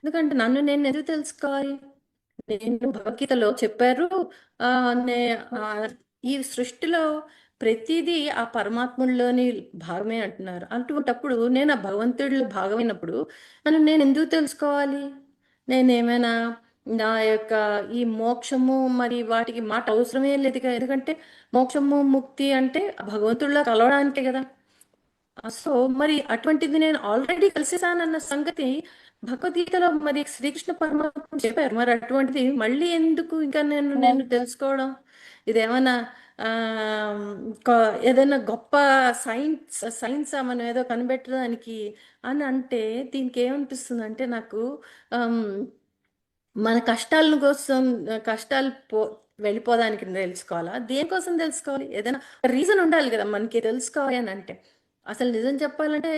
ఎందుకంటే నన్ను నేను ఎందుకు తెలుసుకోవాలి? నేను భగవద్గీతలో చెప్పారు. ఆ, నే ఆ, ఈ సృష్టిలో ప్రతిదీ ఆ పరమాత్ముడిలోని భాగమే అంటున్నారు. అటువంటప్పుడు నేను ఆ భగవంతుడిలో భాగమైనప్పుడు నన్ను నేను ఎందుకు తెలుసుకోవాలి? నేనేమైనా నా యొక్క ఈ మోక్షము మరి వాటికి మాట అవసరమే లేదు కదా. ఎందుకంటే మోక్షము ముక్తి అంటే ఆ భగవంతుడిలో కలవడానికే కదా. సో మరి అటువంటిది నేను ఆల్రెడీ కలిసేసానన్న సంగతి భగవద్గీతలో మరి శ్రీకృష్ణ పరమాత్మ చెప్పారు. మరి అటువంటిది మళ్ళీ ఎందుకు ఇంకా నేను తెలుసుకోవడం? ఇదేమన్నా ఆ ఏదైనా గొప్ప సైన్స్ మనం ఏదో కనిపెట్టడానికి అని అంటే దీనికి ఏమనిపిస్తుంది అంటే నాకు ఆమ్, మన కష్టాల కోసం కష్టాలు వెళ్ళిపోదానికి తెలుసుకోవాలా? దేనికోసం తెలుసుకోవాలి? ఏదైనా రీజన్ ఉండాలి కదా మనకి తెలుసుకోవాలి అని అంటే. అసలు నిజం చెప్పాలంటే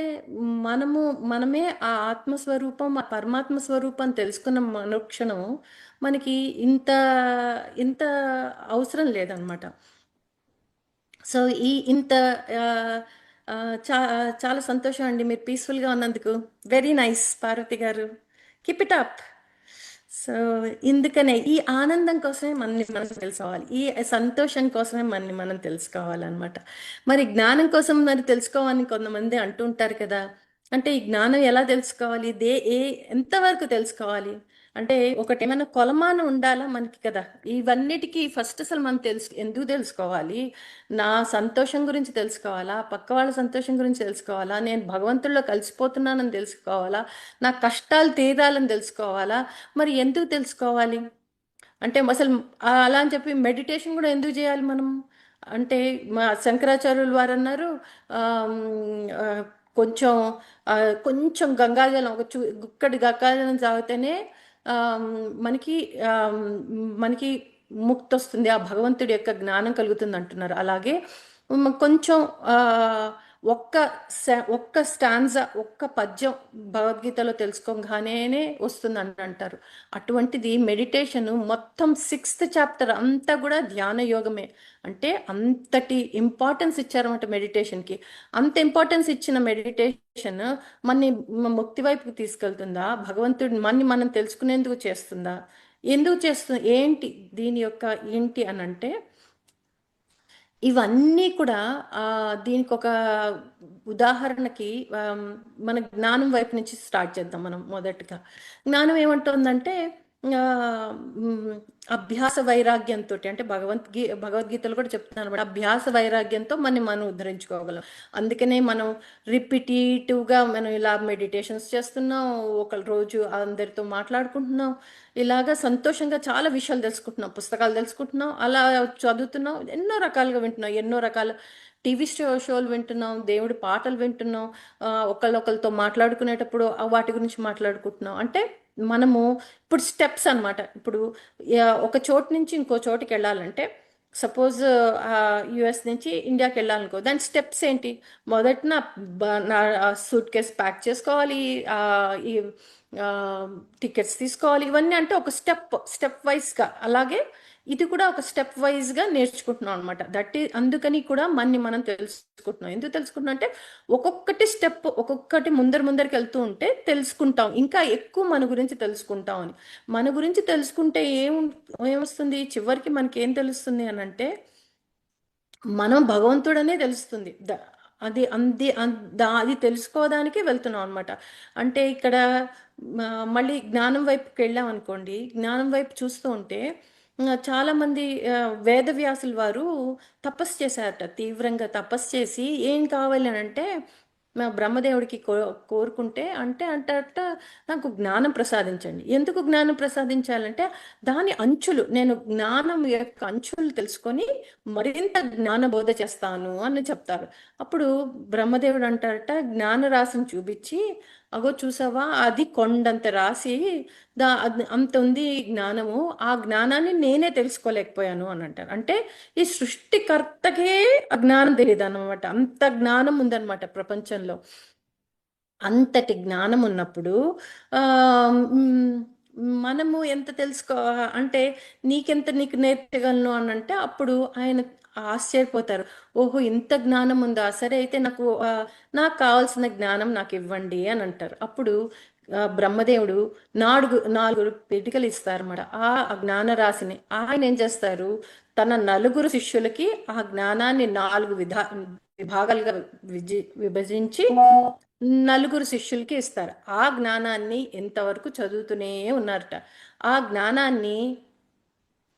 మనము మనమే ఆ ఆత్మస్వరూపం ఆ పరమాత్మ స్వరూపం తెలుసుకున్న మనుక్షణం మనకి ఇంత ఇంత అవసరం లేదనమాట. సో ఈ ఇంత ఆ, ఆ, చా చాలా సంతోషం అండి మీరు పీస్ఫుల్గా ఉన్నందుకు. వెరీ నైస్ పార్వతి గారు. Keep it up. సో ఇందుకనే ఈ ఆనందం కోసమే మనని మనం తెలుసుకోవాలి, ఈ సంతోషం కోసమే మనని మనం తెలుసుకోవాలన్నమాట. మరి జ్ఞానం కోసం మరి తెలుసుకోవాలని కొంతమంది అంటుంటారు కదా. అంటే ఈ జ్ఞానం ఎలా తెలుసుకోవాలి? ఎంతవరకు తెలుసుకోవాలి? అంటే ఒకటి ఏమైనా కొలమానం ఉండాలా మనకి కదా. ఇవన్నిటికీ ఫస్ట్ అసలు మనం ఎందుకు తెలుసుకోవాలి? నా సంతోషం గురించి తెలుసుకోవాలా? పక్క వాళ్ళ సంతోషం గురించి తెలుసుకోవాలా? నేను భగవంతుల్లో కలిసిపోతున్నానని తెలుసుకోవాలా? నా కష్టాలు తీరాలని తెలుసుకోవాలా? మరి ఎందుకు తెలుసుకోవాలి? అంటే అసలు అలా అని చెప్పి మెడిటేషన్ కూడా ఎందుకు చేయాలి మనం? అంటే మా శంకరాచార్యులు వారు అన్నారు, ఆమ్, ఆ, కొంచెం ఆ, కొంచెం గంగాజలం గుక్కడి గంగాజలం తాగితేనే ఆమ్, మనకి ఆమ్, మనకి ముక్తి వస్తుంది, ఆ భగవంతుడి యొక్క జ్ఞానం కలుగుతుంది అంటున్నారు. అలాగే కొంచెం ఆ, ఒక్క ఒక్క స్టాంజా ఒక్క పద్యం భగవద్గీతలో తెలుసుకోగానే వస్తుంది అని అంటారు. అటువంటిది మెడిటేషన్ మొత్తం సిక్స్త్ చాప్టర్ అంతా కూడా ధ్యాన యోగమే. అంటే అంతటి ఇంపార్టెన్స్ ఇచ్చారన్నమాట మెడిటేషన్కి. అంత ఇంపార్టెన్స్ ఇచ్చిన మెడిటేషన్ మనని ముక్తి వైపుకి తీసుకెళ్తుందా? భగవంతుడిని మనం తెలుసుకునేందుకు చేస్తుందా? ఎందుకు చేస్తుంది? ఏంటి దీని యొక్క ఏంటి అని అంటే ఇవన్నీ కూడా దీనికి ఒక ఉదాహరణకి మన జ్ఞానం వైపు నుంచి స్టార్ట్ చేద్దాం. మనం మొదటగా జ్ఞానం ఏమంటుందంటే ఆ, మ్, అభ్యాస వైరాగ్యంతో, అంటే భగవద్గీతలు కూడా చెప్తున్నాను అనమాట, అభ్యాస వైరాగ్యంతో మనం ఉద్ధరించుకోగలం. అందుకనే మనం రిపిటేటివ్గా మనం ఇలా మెడిటేషన్స్ చేస్తున్నాం, ఒక రోజు అందరితో మాట్లాడుకుంటున్నాం, ఇలాగా సంతోషంగా చాలా విషయాలు తెలుసుకుంటున్నాం, పుస్తకాలు తెలుసుకుంటున్నాం, అలా చదువుతున్నాం, ఎన్నో రకాలుగా వింటున్నాం, ఎన్నో రకాల టీవీ షోలు వింటున్నాం, దేవుడి పాటలు వింటున్నాం, ఒకళ్ళొకళ్ళతో మాట్లాడుకునేటప్పుడు వాటి గురించి మాట్లాడుకుంటున్నాం. అంటే మనము ఇప్పుడు స్టెప్స్ అన్నమాట. ఇప్పుడు ఒక చోటు నుంచి ఇంకో చోటుకి వెళ్ళాలంటే సపోజ్ యుఎస్ నుంచి ఇండియాకి వెళ్ళాలనుకో, దాని స్టెప్స్ ఏంటి? మొదట నా సూట్ కేస్ ప్యాక్ చేసుకోవాలి, ఆ, ఈ టికెట్స్ తీసుకోవాలి, ఇవన్నీ అంటే ఒక స్టెప్ వైజ్గా. అలాగే ఇది కూడా ఒక స్టెప్ వైజ్గా నేర్చుకుంటున్నాం అనమాట. అందుకని కూడా మనం తెలుసుకుంటున్నాం. ఎందుకు తెలుసుకుంటున్నాం అంటే ఒక్కొక్కటి స్టెప్ ఒక్కొక్కటి ముందరికి వెళ్తూ ఉంటే తెలుసుకుంటాం, ఇంకా ఎక్కువ మన గురించి తెలుసుకుంటాం అని. మన గురించి తెలుసుకుంటే ఏమొస్తుంది చివరికి? మనకి ఏం తెలుస్తుంది అని అంటే మనం భగవంతుడనే తెలుస్తుంది. అది తెలుసుకోవడానికి వెళ్తున్నాం అనమాట. అంటే ఇక్కడ మళ్ళీ జ్ఞానం వైపుకి వెళ్ళాం అనుకోండి. జ్ఞానం వైపు చూస్తూ ఉంటే చాలా మంది వేదవ్యాసుల వారు తపస్సు చేశారట. తీవ్రంగా తపస్సు చేసి ఏం కావాలి అని అంటే మా బ్రహ్మదేవుడికి కోరుకుంటే అంటే అంటట, నాకు జ్ఞానం ప్రసాదించండి. ఎందుకు జ్ఞానం ప్రసాదించాలంటే దాని అంచులు, నేను జ్ఞానం యొక్క అంచులు తెలుసుకొని మరింత జ్ఞాన బోధ చేస్తాను అని చెప్తారు. అప్పుడు బ్రహ్మదేవుడు అంటారట, జ్ఞాన రాశిని చూపించి, అగో చూసావా అది కొండంత రాసి, అంత ఉంది జ్ఞానము, ఆ జ్ఞానాన్ని నేనే తెలుసుకోలేకపోయాను అని అంటారు. అంటే ఈ సృష్టికర్తకే అజ్ఞానం తెలియదు అన్నమాట. అంత జ్ఞానం ఉందన్నమాట ప్రపంచంలో. అంతటి జ్ఞానం ఉన్నప్పుడు ఆ, మ్, మనము ఎంత తెలుసుకో అంటే నీకు నేర్చగలను అని అంటే అప్పుడు ఆయన ఆశ్చర్యపోతారు. ఓహో, ఇంత జ్ఞానం ఉందా, సరే అయితే నాకు కావాల్సిన జ్ఞానం నాకు ఇవ్వండి అని అంటారు. అప్పుడు బ్రహ్మదేవుడు నాలుగు పిటికలు ఇస్తారన్నమాట. ఆ జ్ఞాన రాశిని ఆయన ఏం చేస్తారు, తన నలుగురు శిష్యులకి ఆ జ్ఞానాన్ని నాలుగు విభాగాలుగా విభజించి నలుగురు శిష్యులకి ఇస్తారు. ఆ జ్ఞానాన్ని ఎంతవరకు చదువుతూనే ఉన్నారట. ఆ జ్ఞానాన్ని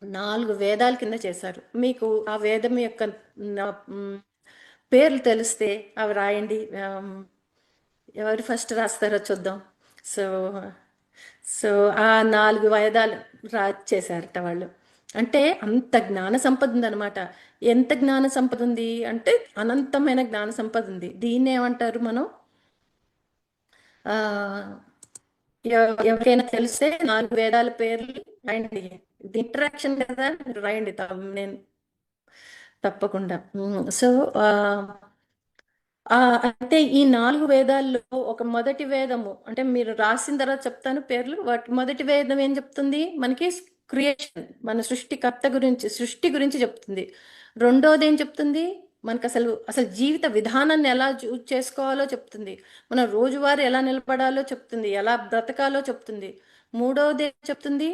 నాలుగు వేదాల కింద చేశారు. మీకు ఆ వేదం యొక్క పేర్లు తెలిస్తే అవి రాయండి. ఎవరు ఫస్ట్ రాస్తారో చూద్దాం. సో సో ఆ నాలుగు వేదాలు చేశారట వాళ్ళు. అంటే అంత జ్ఞాన సంపద ఉందన్నమాట. ఎంత జ్ఞాన సంపద ఉంది అంటే అనంతమైన జ్ఞాన సంపద ఉంది. దీన్ని ఏమంటారు మనం, ఆ ఎవరికైనా తెలిస్తే నాలుగు వేదాల పేర్లు రాయండి. ఇది ఇంటరాక్షన్ కదా, రాయండి. నేను తప్పకుండా. సో అయితే ఈ నాలుగు వేదాల్లో ఒక మొదటి వేదము అంటే మీరు రాసిన తర్వాత చెప్తాను పేర్లు. వాటి మొదటి వేదం ఏం చెప్తుంది మనకి, క్రియేషన్, మన సృష్టికర్త గురించి, సృష్టి గురించి చెప్తుంది. రెండోది ఏం చెప్తుంది మనకు, అసలు అసలు జీవిత విధానాన్ని ఎలా చూజ్ చేసుకోవాలో చెప్తుంది. మన రోజువారీ ఎలా నిలబడాలో చెప్తుంది, ఎలా బ్రతకాలో చెప్తుంది. మూడవది ఏం చెప్తుంది,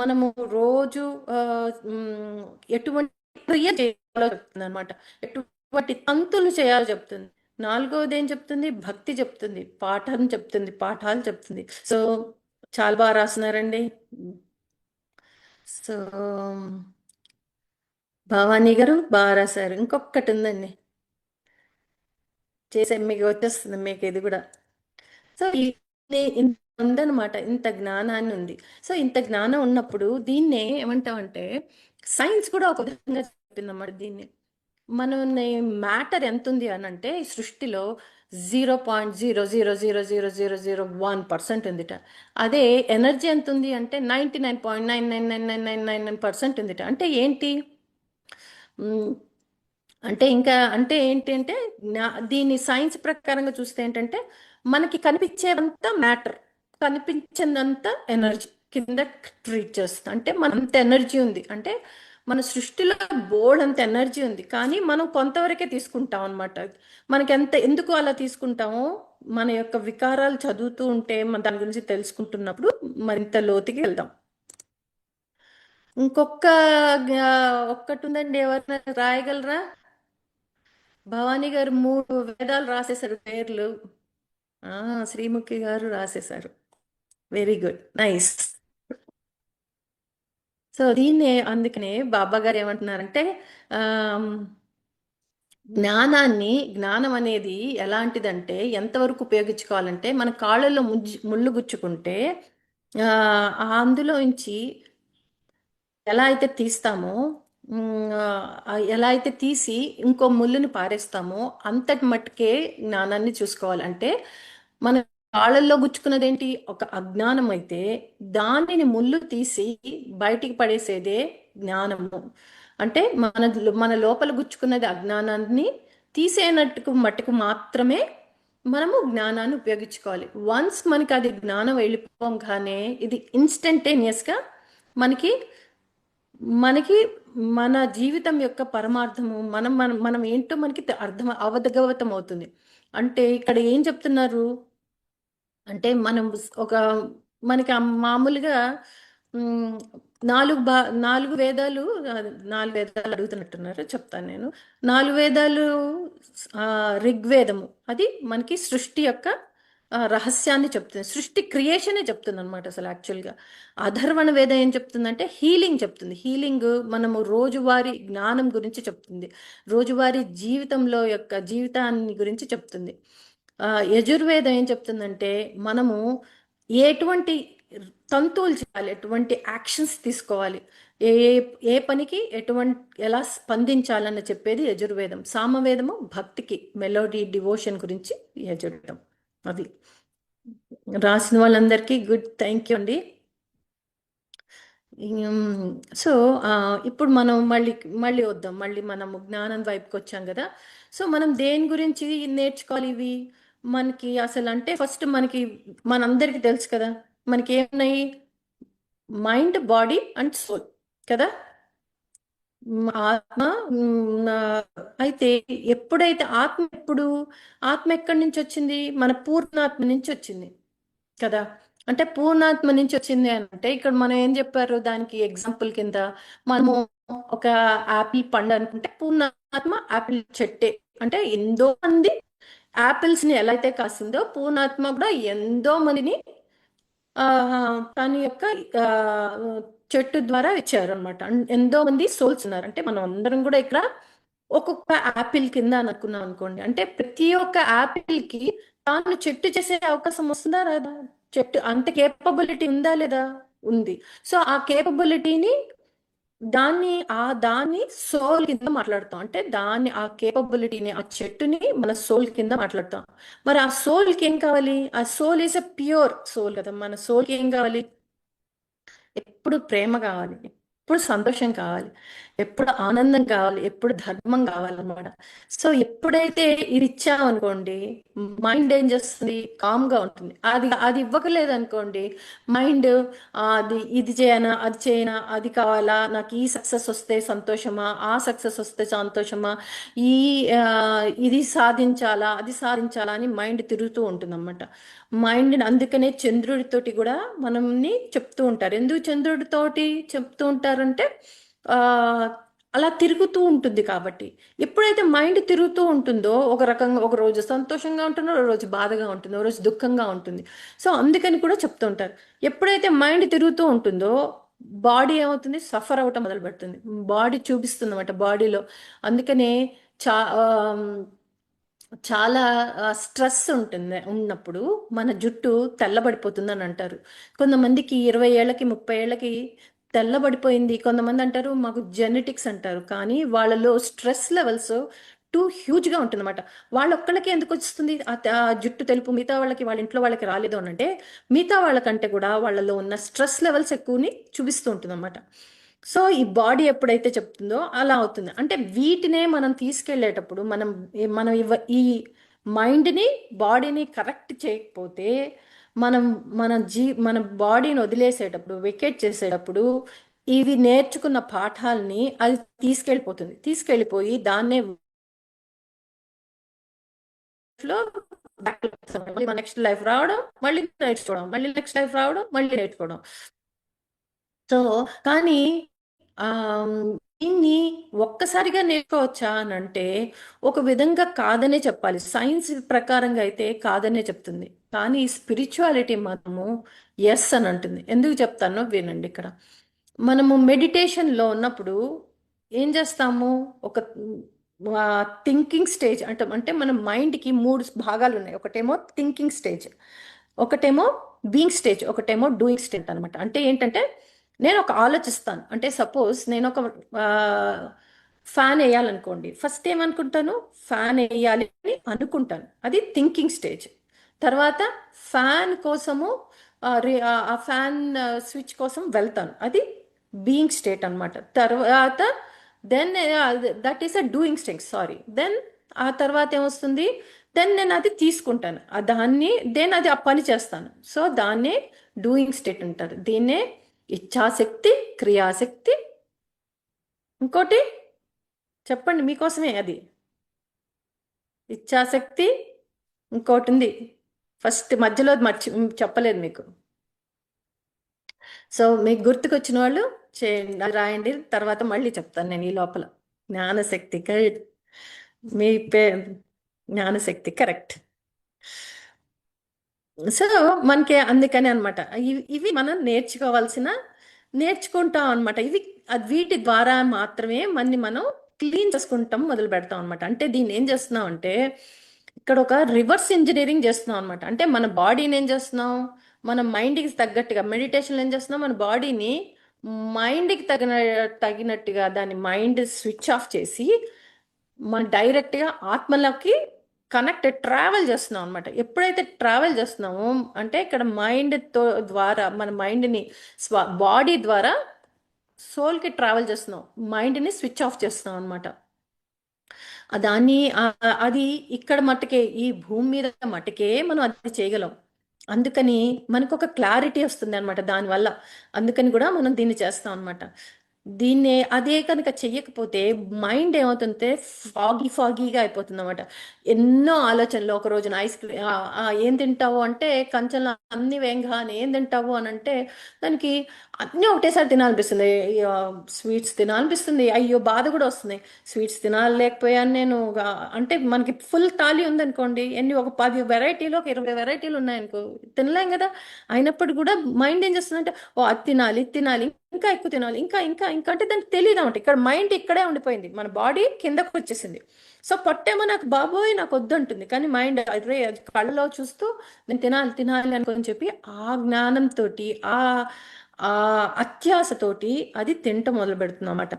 మనము రోజు ఎటువంటి క్రియ చేయాలో చెప్తుంది అనమాట. ఎటువంటి తంతులు చేయాలో చెప్తుంది. నాలుగవది ఏం చెప్తుంది, భక్తి చెప్తుంది, పాఠం చెప్తుంది, పాఠాలు చెప్తుంది. సో చాలా బాగా రాస్తున్నారండి. సో భవానీ గారు బాగా రాశారు. ఇంకొకటి ఉందండి, చేసే మీకు వచ్చేస్తుంది మీకు ఇది కూడా. సో ఇంత ఉందన్నమాట, ఇంత జ్ఞానాన్ని ఉంది. సో ఇంత జ్ఞానం ఉన్నప్పుడు దీన్నే ఏమంటామంటే, సైన్స్ కూడా ఒక విధంగా చెప్పిందన్నమాట దీన్ని. మనం మ్యాటర్ ఎంత ఉంది అని అంటే ఈ సృష్టిలో 0.0000001% ఉందిట. అదే ఎనర్జీ ఎంత ఉంది అంటే 99.9999999% ఉందిట. అంటే ఏంటి, అంటే ఇంకా అంటే ఏంటి అంటే దీని సైన్స్ ప్రకారంగా చూస్తే ఏంటంటే, మనకి కనిపించేదంతా మ్యాటర్, కనిపించిందంతా ఎనర్జీ కింద ట్రీట్ చేస్తుంది. అంటే మన అంత ఎనర్జీ ఉంది అంటే మన సృష్టిలో బోల్డ్ అంత ఎనర్జీ ఉంది, కానీ మనం కొంతవరకే తీసుకుంటాం అనమాట. మనకి ఎంత ఎందుకు అలా తీసుకుంటామో మన యొక్క వికారాలు చదువుతూ ఉంటే మన దాని గురించి తెలుసుకుంటున్నప్పుడు మరింత లోతుకి వెళ్దాం. ఇంకొక ఒక్కటి ఉందండి, ఎవరైనా రాయగలరా? భవానీ గారు 3 వేదాలు రాసేశారు పేర్లు. శ్రీముఖి గారు రాసేశారు. Very good, nice. సో దీన్నే అందుకనే బాబా గారు ఏమంటున్నారంటే, జ్ఞానం అనేది ఎలాంటిదంటే ఎంతవరకు ఉపయోగించుకోవాలంటే, మన కాళ్ళల్లో ముళ్ళు గుచ్చుకుంటే అందులోంచి ఎలా అయితే తీస్తామో, ఎలా అయితే తీసి ఇంకో ముళ్ళుని పారేస్తామో అంతటి మట్టుకే జ్ఞానాన్ని చూసుకోవాలి. అంటే మన కాళ్ళల్లో గుచ్చుకున్నది ఏంటి, ఒక అజ్ఞానం అయితే దానిని ముళ్ళు తీసి బయటికి పడేసేదే జ్ఞానము. అంటే మన లోపల గుచ్చుకున్నది అజ్ఞానాన్ని తీసేనట్టుకు మట్టుకు మాత్రమే మనము జ్ఞానాన్ని ఉపయోగించుకోవాలి. వన్స్ మనకి అది జ్ఞానం వెళ్ళిపోగానే ఇది ఇన్స్టంటేనియస్గా మనకి మనకి మన జీవితం యొక్క పరమార్థము మనం మనం మనం ఏంటో మనకి అవగతం అవుతుంది. అంటే ఇక్కడ ఏం చెప్తున్నారు అంటే, మనం ఒక మనకి మామూలుగా నాలుగు వేదాలు, 4 వేదాలు అడుగుతున్నట్టున్నారు, చెప్తాను నేను. 4 వేదాలు, ఋగ్వేదము అది మనకి సృష్టి యొక్క రహస్యాన్ని చెప్తుంది, సృష్టి క్రియేషనే చెప్తుంది అనమాట. అసలు యాక్చువల్గా అధర్వణ వేదం ఏం చెప్తుందంటే హీలింగ్ చెప్తుంది. హీలింగ్ మనము రోజువారీ జ్ఞానం గురించి చెప్తుంది, రోజువారీ జీవితాన్ని గురించి చెప్తుంది. యజుర్వేదం ఏం చెప్తుందంటే మనము ఎటువంటి తంతువులు చేయాలి, ఎటువంటి యాక్షన్స్ తీసుకోవాలి, ఏ ఏ పనికి ఎలా స్పందించాలని చెప్పేది యజుర్వేదం. సామవేదము భక్తికి, మెలోడీ, డివోషన్ గురించి యజుర్వేదం. అది రాసిన వాళ్ళందరికీ గుడ్, థ్యాంక్ యూ అండి. సో ఇప్పుడు మనం మళ్ళీ వద్దాం, మళ్ళీ మనము జ్ఞానం వైపుకి వచ్చాం కదా. సో మనం దేని గురించి నేర్చుకోవాలి ఇవి మనకి అసలు అంటే, ఫస్ట్ మనందరికీ తెలుసు కదా, మనకి ఏమున్నాయి, మైండ్, బాడీ అండ్ సోల్ కదా. ఆత్మ, అయితే ఎప్పుడైతే ఆత్మ ఎక్కడి నుంచి వచ్చింది, మన పూర్ణాత్మ నుంచి వచ్చింది. కదా. అంటే పూర్ణాత్మ నుంచి వచ్చింది అని అంటే ఇక్కడ మనం ఏం చెప్పారు దానికి ఎగ్జాంపుల్ కింద, మనము ఒక యాపిల్ పండు అనుకుంటే పూర్ణాత్మ యాపిల్ చెట్టే. అంటే ఎంతో మంది యాపిల్స్ ని ఎలా అయితే కాసిందో పూర్ణాత్మ కూడా ఎంతో మందిని ఆ తన యొక్క ఆ, చెట్టు ద్వారా ఇచ్చారు అనమాట. ఎంతో మంది సోల్స్ ఉన్నారు. అంటే మనం అందరం కూడా ఇక్కడ ఒక్కొక్క యాపిల్ కింద అనుకున్నాం అనుకోండి. అంటే ప్రతి ఒక్క యాపిల్ కి తాను చెట్టు చేసే అవకాశం వస్తుందా రాదా? చెట్టు అంత కేపబిలిటీ ఉందా లేదా? ఉంది. సో ఆ కేపబిలిటీని దాన్ని సోల్ కింద మాట్లాడతాం. అంటే దాన్ని ఆ కేపబిలిటీని ఆ చెట్టుని మన సోల్ కింద మాట్లాడతాం. మరి ఆ సోల్ కి ఏం కావాలి? ఆ soul is a pure soul కదా. మన సోల్ కి ఏం కావాలి? ఎప్పుడు ప్రేమ కావాలి, ఎప్పుడు సంతోషం కావాలి, ఎప్పుడు ఆనందం కావాలి, ఎప్పుడు ధర్మం కావాలన్నమాట. సో ఎప్పుడైతే ఇది ఇచ్చామనుకోండి, మైండ్ ఏం చేస్తుంది? కామ్ గా ఉంటుంది. అది అది ఇవ్వకలేదు అనుకోండి, మైండ్ అది ఇది చేయనా, అది చేయనా, అది కావాలా, నాకు ఈ సక్సెస్ వస్తే సంతోషమా, ఆ సక్సెస్ వస్తే సంతోషమా, ఈ ఆ, ఇది సాధించాలా, అది సాధించాలా అని మైండ్ తిరుగుతూ ఉంటుంది అన్నమాట. మైండ్ అందుకనే చంద్రుడితోటి కూడా మనల్ని చెప్తూ ఉంటారు. ఎందుకు చంద్రుడితోటి చెప్తూ ఉంటారంటే ఆ అలా తిరుగుతూ ఉంటుంది కాబట్టి. ఎప్పుడైతే మైండ్ తిరుగుతూ ఉంటుందో ఒక రకంగా, ఒక రోజు సంతోషంగా ఉంటుందో, ఒక రోజు బాధగా ఉంటుంది, ఒక రోజు దుఃఖంగా ఉంటుంది. సో అందుకని కూడా చెప్తూ ఉంటారు. ఎప్పుడైతే మైండ్ తిరుగుతూ ఉంటుందో బాడీ ఏమవుతుంది? సఫర్ అవటం మొదలు పెడుతుంది. బాడీ చూపిస్తుంది అన్నమాట బాడీలో. అందుకనే చా చాలా స్ట్రెస్ ఉంటుంది ఉన్నప్పుడు మన జుట్టు తెల్లబడిపోతుంది అని అంటారు. కొంతమందికి 20 ఏళ్ళకి 30 ఏళ్ళకి తెల్లబడిపోయింది. కొంతమంది అంటారు మాకు జెనెటిక్స్ అంటారు. కానీ వాళ్ళలో స్ట్రెస్ లెవెల్స్ టూ హ్యూజ్గా ఉంటుందన్నమాట. వాళ్ళొక్కళ్ళకి ఎందుకు వస్తుంది ఆ జుట్టు తెలుపు, మిగతా వాళ్ళకి, వాళ్ళ ఇంట్లో వాళ్ళకి రాలేదు అని అంటే మిగతా వాళ్ళకంటే కూడా వాళ్ళలో ఉన్న స్ట్రెస్ లెవెల్స్ ఎక్కువని చూపిస్తూ ఉంటుంది. సో ఈ బాడీ ఎప్పుడైతే చెప్తుందో అలా అవుతుంది. అంటే వీటినే మనం తీసుకెళ్లేటప్పుడు మనం ఈ మైండ్ని, బాడీని కరెక్ట్ చేయకపోతే మనం మన బాడీని వదిలేసేటప్పుడు, వెకేట్ చేసేటప్పుడు ఇవి నేర్చుకున్న పాఠాలని అది తీసుకెళ్ళిపోయి దాన్నే లో నెక్స్ట్ లైఫ్ రావడం, మళ్ళీ నేర్చుకోవడం, మళ్ళీ నెక్స్ట్ లైఫ్ రావడం, మళ్ళీ నేర్చుకోవడం. సో కానీ ఆ దీన్ని ఒక్కసారిగా నేర్చుకోవచ్చా అని అంటే ఒక విధంగా కాదనే చెప్పాలి. సైన్స్ ప్రకారంగా అయితే కాదనే చెప్తుంది. కానీ స్పిరిచువాలిటీ మాత్రము ఎస్ అని అంటుంది. ఎందుకు చెప్తానో వినండి ఇక్కడ. మనము మెడిటేషన్లో ఉన్నప్పుడు ఏం చేస్తాము? ఒక థింకింగ్ స్టేజ్ అంటే మన మైండ్కి మూడు భాగాలు ఉన్నాయి. ఒకటేమో థింకింగ్ స్టేజ్, ఒకటేమో బీయింగ్ స్టేజ్, ఒకటేమో డూయింగ్ స్టేజ్ అనమాట. అంటే ఏంటంటే నేను ఒక ఆలోచిస్తాను. అంటే సపోజ్ నేను ఒక ఫ్యాన్ వేయాలనుకోండి, ఫస్ట్ ఏమనుకుంటాను? ఫ్యాన్ వేయాలి అని అనుకుంటాను, అది థింకింగ్ స్టేజ్. తర్వాత ఫ్యాన్ కోసము ఆ ఫ్యాన్ స్విచ్ కోసం వెళ్తాను, అది బీయింగ్ స్టేట్ అనమాట. తర్వాత then that is a doing state, sorry. Then ఆ తర్వాత ఏమొస్తుంది? దెన్ నేను అది తీసుకుంటాను, దెన్ అది ఆ పని చేస్తాను. సో దాన్నే డూయింగ్ స్టేట్ అంటారు. దీన్నే ఇచ్ఛాశక్తి, క్రియాశక్తి, ఇంకోటి చెప్పండి మీకోసమే అది. ఇచ్ఛాశక్తి, ఇంకోటి ఉంది ఫస్ట్ మధ్యలో చెప్పలేదు మీకు. సో మీకు గుర్తుకొచ్చిన వాళ్ళు చేయండి, అది రాయండి, తర్వాత మళ్ళీ చెప్తాను నేను ఈ లోపల. జ్ఞానశక్తి, మీ జ్ఞానశక్తి కరెక్ట్. సో మనకి అందుకని అనమాట ఇవి మనం నేర్చుకుంటాం అనమాట. వీటి ద్వారా మాత్రమే మనం క్లీన్ చేసుకుంటాం మొదలు పెడతాం అనమాట. అంటే దీన్ని ఏం చేస్తున్నాం అంటే ఇక్కడ ఒక రివర్స్ ఇంజనీరింగ్ చేస్తున్నాం అనమాట. అంటే మన బాడీని ఏం చేస్తున్నాం? మన మైండ్కి తగ్గట్టుగా మెడిటేషన్లో ఏం చేస్తున్నాం? మన బాడీని మైండ్కి తగినట్టుగా దాని మైండ్ స్విచ్ ఆఫ్ చేసి మన డైరెక్ట్గా ఆత్మలోకి ట్రావెల్ చేస్తున్నాం అనమాట. ఎప్పుడైతే ట్రావెల్ చేస్తున్నామో అంటే ఇక్కడ ద్వారా మన మైండ్ని బాడీ ద్వారా సోల్కి ట్రావెల్ చేస్తున్నాం, మైండ్ని స్విచ్ ఆఫ్ చేస్తున్నాం అనమాట. అది ఇక్కడ మట్టుకే, ఈ భూమి మీద మట్టుకే మనం అది చేయగలం. అందుకని మనకు ఒక క్లారిటీ వస్తుంది అనమాట దానివల్ల. అందుకని కూడా మనం దీన్ని చేస్తాం అనమాట. దీన్నే అదే కనుక చెయ్యకపోతే మైండ్ ఏమవుతుందంటే ఫాగీగా అయిపోతుంది అనమాట. ఎన్నో ఆలోచనలు. ఒక రోజున ఐస్ క్రీమ్ ఏం తింటావు అంటే కంచంలో అన్ని వేంగానే ఏం తింటావు అని అంటే దానికి అన్నీ ఒకటేసారి తినాలనిపిస్తుంది. స్వీట్స్ తినాలనిపిస్తుంది, అయ్యో బాధ కూడా వస్తుంది. స్వీట్స్ తినాలేకపోయాను నేను. అంటే మనకి ఫుల్ థాలీ ఉందనుకోండి, ఒక 10 వెరైటీలు, ఒక 20 వెరైటీలు ఉన్నాయనుకో, తినలేం కదా. అయినప్పుడు కూడా మైండ్ ఏం చేస్తుందంటే ఓ అది తినాలి, ఇది తినాలి, ఇంకా ఎక్కువ తినాలి, ఇంకా ఇంకా ఇంకా అంటే దానికి తెలియదు అనమాట. ఇక్కడ మైండ్ ఇక్కడే ఉండిపోయింది, మన బాడీ కిందకు వచ్చేసింది. సో పొట్టేమో నాకు బాబోయ్ నాకు వద్దంటుంది, కానీ మైండ్ అదే కళ్ళలో చూస్తూ నేను తినాలి తినాలి అనుకొని చెప్పి ఆ జ్ఞానంతో ఆ ఆ అత్యాసతోటి అది తింట మొదలు పెడుతుంది అన్నమాట.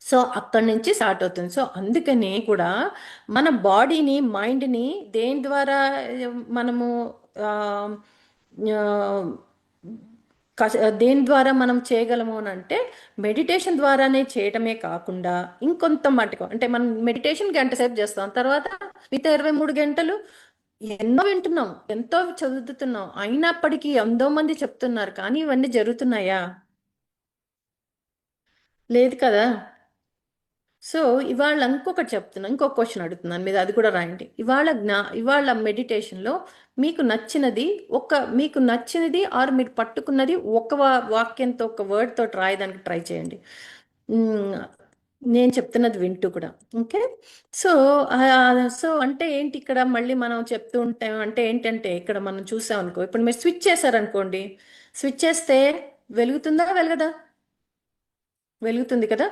సో అక్కడి నుంచి స్టార్ట్ అవుతుంది. సో అందుకనే కూడా మన బాడీని మైండ్ని దేని ద్వారా మనము ఆ, ఆ, దేని ద్వారా మనం చేయగలము అని అంటే మెడిటేషన్ ద్వారానే చేయటమే కాకుండా ఇంకొంత మటుకు అంటే మనం మెడిటేషన్ గంట సేపు చేస్తాం, తర్వాత మిగతా 23 గంటలు ఎన్నో వింటున్నాం, ఎంతో చదువుతున్నాం, అయినప్పటికీ ఎంతో మంది చెప్తున్నారు, కానీ ఇవన్నీ జరుగుతున్నాయా? లేదు కదా. సో ఇవాళ ఇంకొకటి చెప్తున్నా, ఇంకొక క్వశ్చన్ అడుగుతున్నాను, మీద అది కూడా రాయండి. ఇవాళ మెడిటేషన్లో మీకు నచ్చినది ఆర్ మీరు పట్టుకున్నది ఒక వాక్యంతో, ఒక వర్డ్ తోటి రాయడానికి ట్రై చేయండి. మ్, నేను చెప్తున్నది వింటూ కూడా. ఓకే. సో అంటే ఏంటి, ఇక్కడ మళ్ళీ మనం చెప్తూ ఉంటాం అంటే ఏంటంటే, ఇక్కడ మనం చూసాం అనుకో, ఇప్పుడు మీరు స్విచ్ చేశారనుకోండి, స్విచ్ చేస్తే వెలుగుతుందా వెలగదా? వెలుగుతుంది కదా.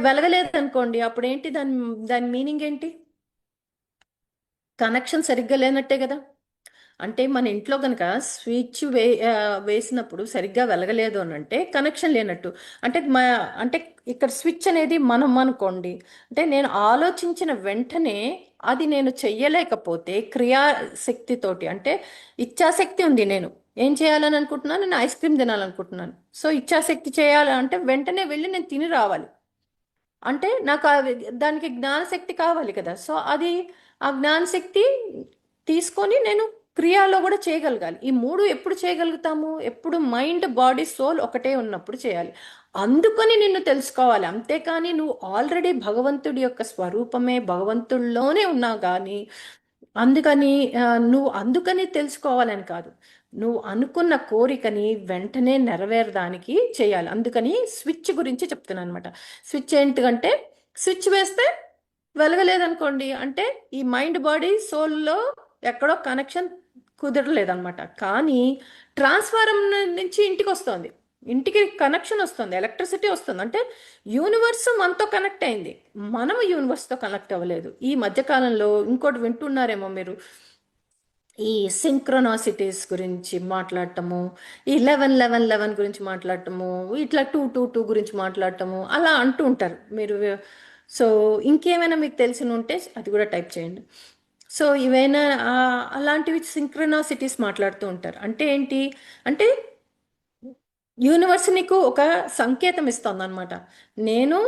వెలగలేదు అనుకోండి, అప్పుడు ఏంటి దాని దాని మీనింగ్ ఏంటి? కనెక్షన్ సరిగ్గా లేనట్టే కదా. అంటే మన ఇంట్లో కనుక స్విచ్ వేసినప్పుడు సరిగ్గా వెలగలేదు అని అంటే కనెక్షన్ లేనట్టు. అంటే అంటే ఇక్కడ స్విచ్ అనేది మనం అనుకోండి, అంటే నేను ఆలోచించిన వెంటనే అది నేను చెయ్యలేకపోతే క్రియాశక్తితోటి, అంటే ఇచ్ఛాశక్తి ఉంది, నేను ఏం చేయాలని అనుకుంటున్నాను, నేను ఐస్ క్రీమ్ తినాలనుకుంటున్నాను. సో ఇచ్ఛాశక్తి చేయాలి అంటే వెంటనే వెళ్ళి నేను తిని రావాలి. అంటే నాకు దానికి జ్ఞానశక్తి కావాలి కదా. సో అది ఆ జ్ఞానశక్తి తీసుకొని నేను క్రియాలో కూడా చేయగలగాలి. ఈ మూడు ఎప్పుడు చేయగలుగుతాము? ఎప్పుడు మైండ్ బాడీ సోల్ ఒకటే ఉన్నప్పుడు చేయాలి. అందుకని నిన్ను తెలుసుకోవాలి, అంతేకాని నువ్వు ఆల్రెడీ భగవంతుడి యొక్క స్వరూపమే, భగవంతుల్లోనే ఉన్నావు కానీ అందుకని అందుకని తెలుసుకోవాలని కాదు. నువ్వు అనుకున్న కోరికని వెంటనే నెరవేరడానికి చేయాలి. అందుకని స్విచ్ గురించి చెప్తున్నాను అనమాట. స్విచ్ ఏంటిదంటే, స్విచ్ వేస్తే వెలగలేదనుకోండి, అంటే ఈ మైండ్ బాడీ సోల్లో ఎక్కడో కనెక్షన్ కుదరలేదన్నమాట. కానీ ట్రాన్స్ఫారం నుంచి ఇంటికి వస్తుంది, ఇంటికి కనెక్షన్ వస్తుంది, ఎలక్ట్రిసిటీ వస్తుంది, అంటే యూనివర్స్ మనతో కనెక్ట్ అయింది, మనం యూనివర్స్తో కనెక్ట్ అవ్వలేదు. ఈ మధ్యకాలంలో ఇంకోటి వింటున్నారేమో మీరు, ఈ సింక్రోనాసిటీస్ గురించి మాట్లాడటము, ఈ 11 గురించి మాట్లాడటము, ఇట్లా 2 గురించి మాట్లాడటము, అలా అంటూ ఉంటారు మీరు. సో ఇంకేమైనా మీకు తెలిసి ఉంటే అది కూడా టైప్ చేయండి. సో ఇవైనా అలాంటివి సింక్రోనాసిటీస్ మాట్లాడుతూ ఉంటారు. అంటే ఏంటి అంటే యూనివర్స్ నీకు ఒక సంకేతం ఇస్తుంది అనమాట. నేను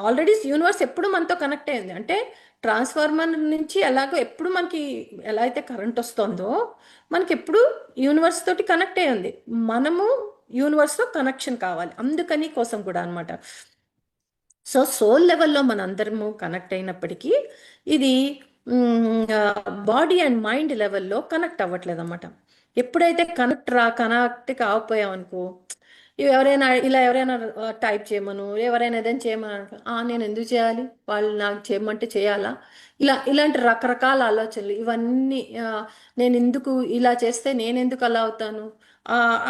ఆల్రెడీ యూనివర్స్ ఎప్పుడు మనతో కనెక్ట్ అయింది, అంటే ట్రాన్స్ఫార్మర్ నుంచి ఎలాగో ఎప్పుడు మనకి ఎలా అయితే కరెంట్ వస్తుందో మనకి ఎప్పుడు యూనివర్స్ తోటి కనెక్ట్ అయ్యి ఉంది. మనము యూనివర్స్తో కనెక్షన్ కావాలి, అందుకని కోసం కూడా అనమాట. సో సోల్ లెవెల్లో మన అందరము కనెక్ట్ అయినప్పటికీ ఇది బాడీ అండ్ మైండ్ లెవెల్లో కనెక్ట్ అవ్వట్లేదు అనమాట. ఎప్పుడైతే కనెక్ట్ కాకపోయామనుకో, ఎవరైనా టైప్ చేయమను, ఎవరైనా ఏదైనా చేయమని నేను ఎందుకు చేయాలి, వాళ్ళు నాకు చేయమంటే చేయాలా, ఇలాంటి రకరకాల ఆలోచనలు ఇవన్నీ, నేను ఎందుకు ఇలా చేస్తే నేను ఎందుకు అలా అవుతాను,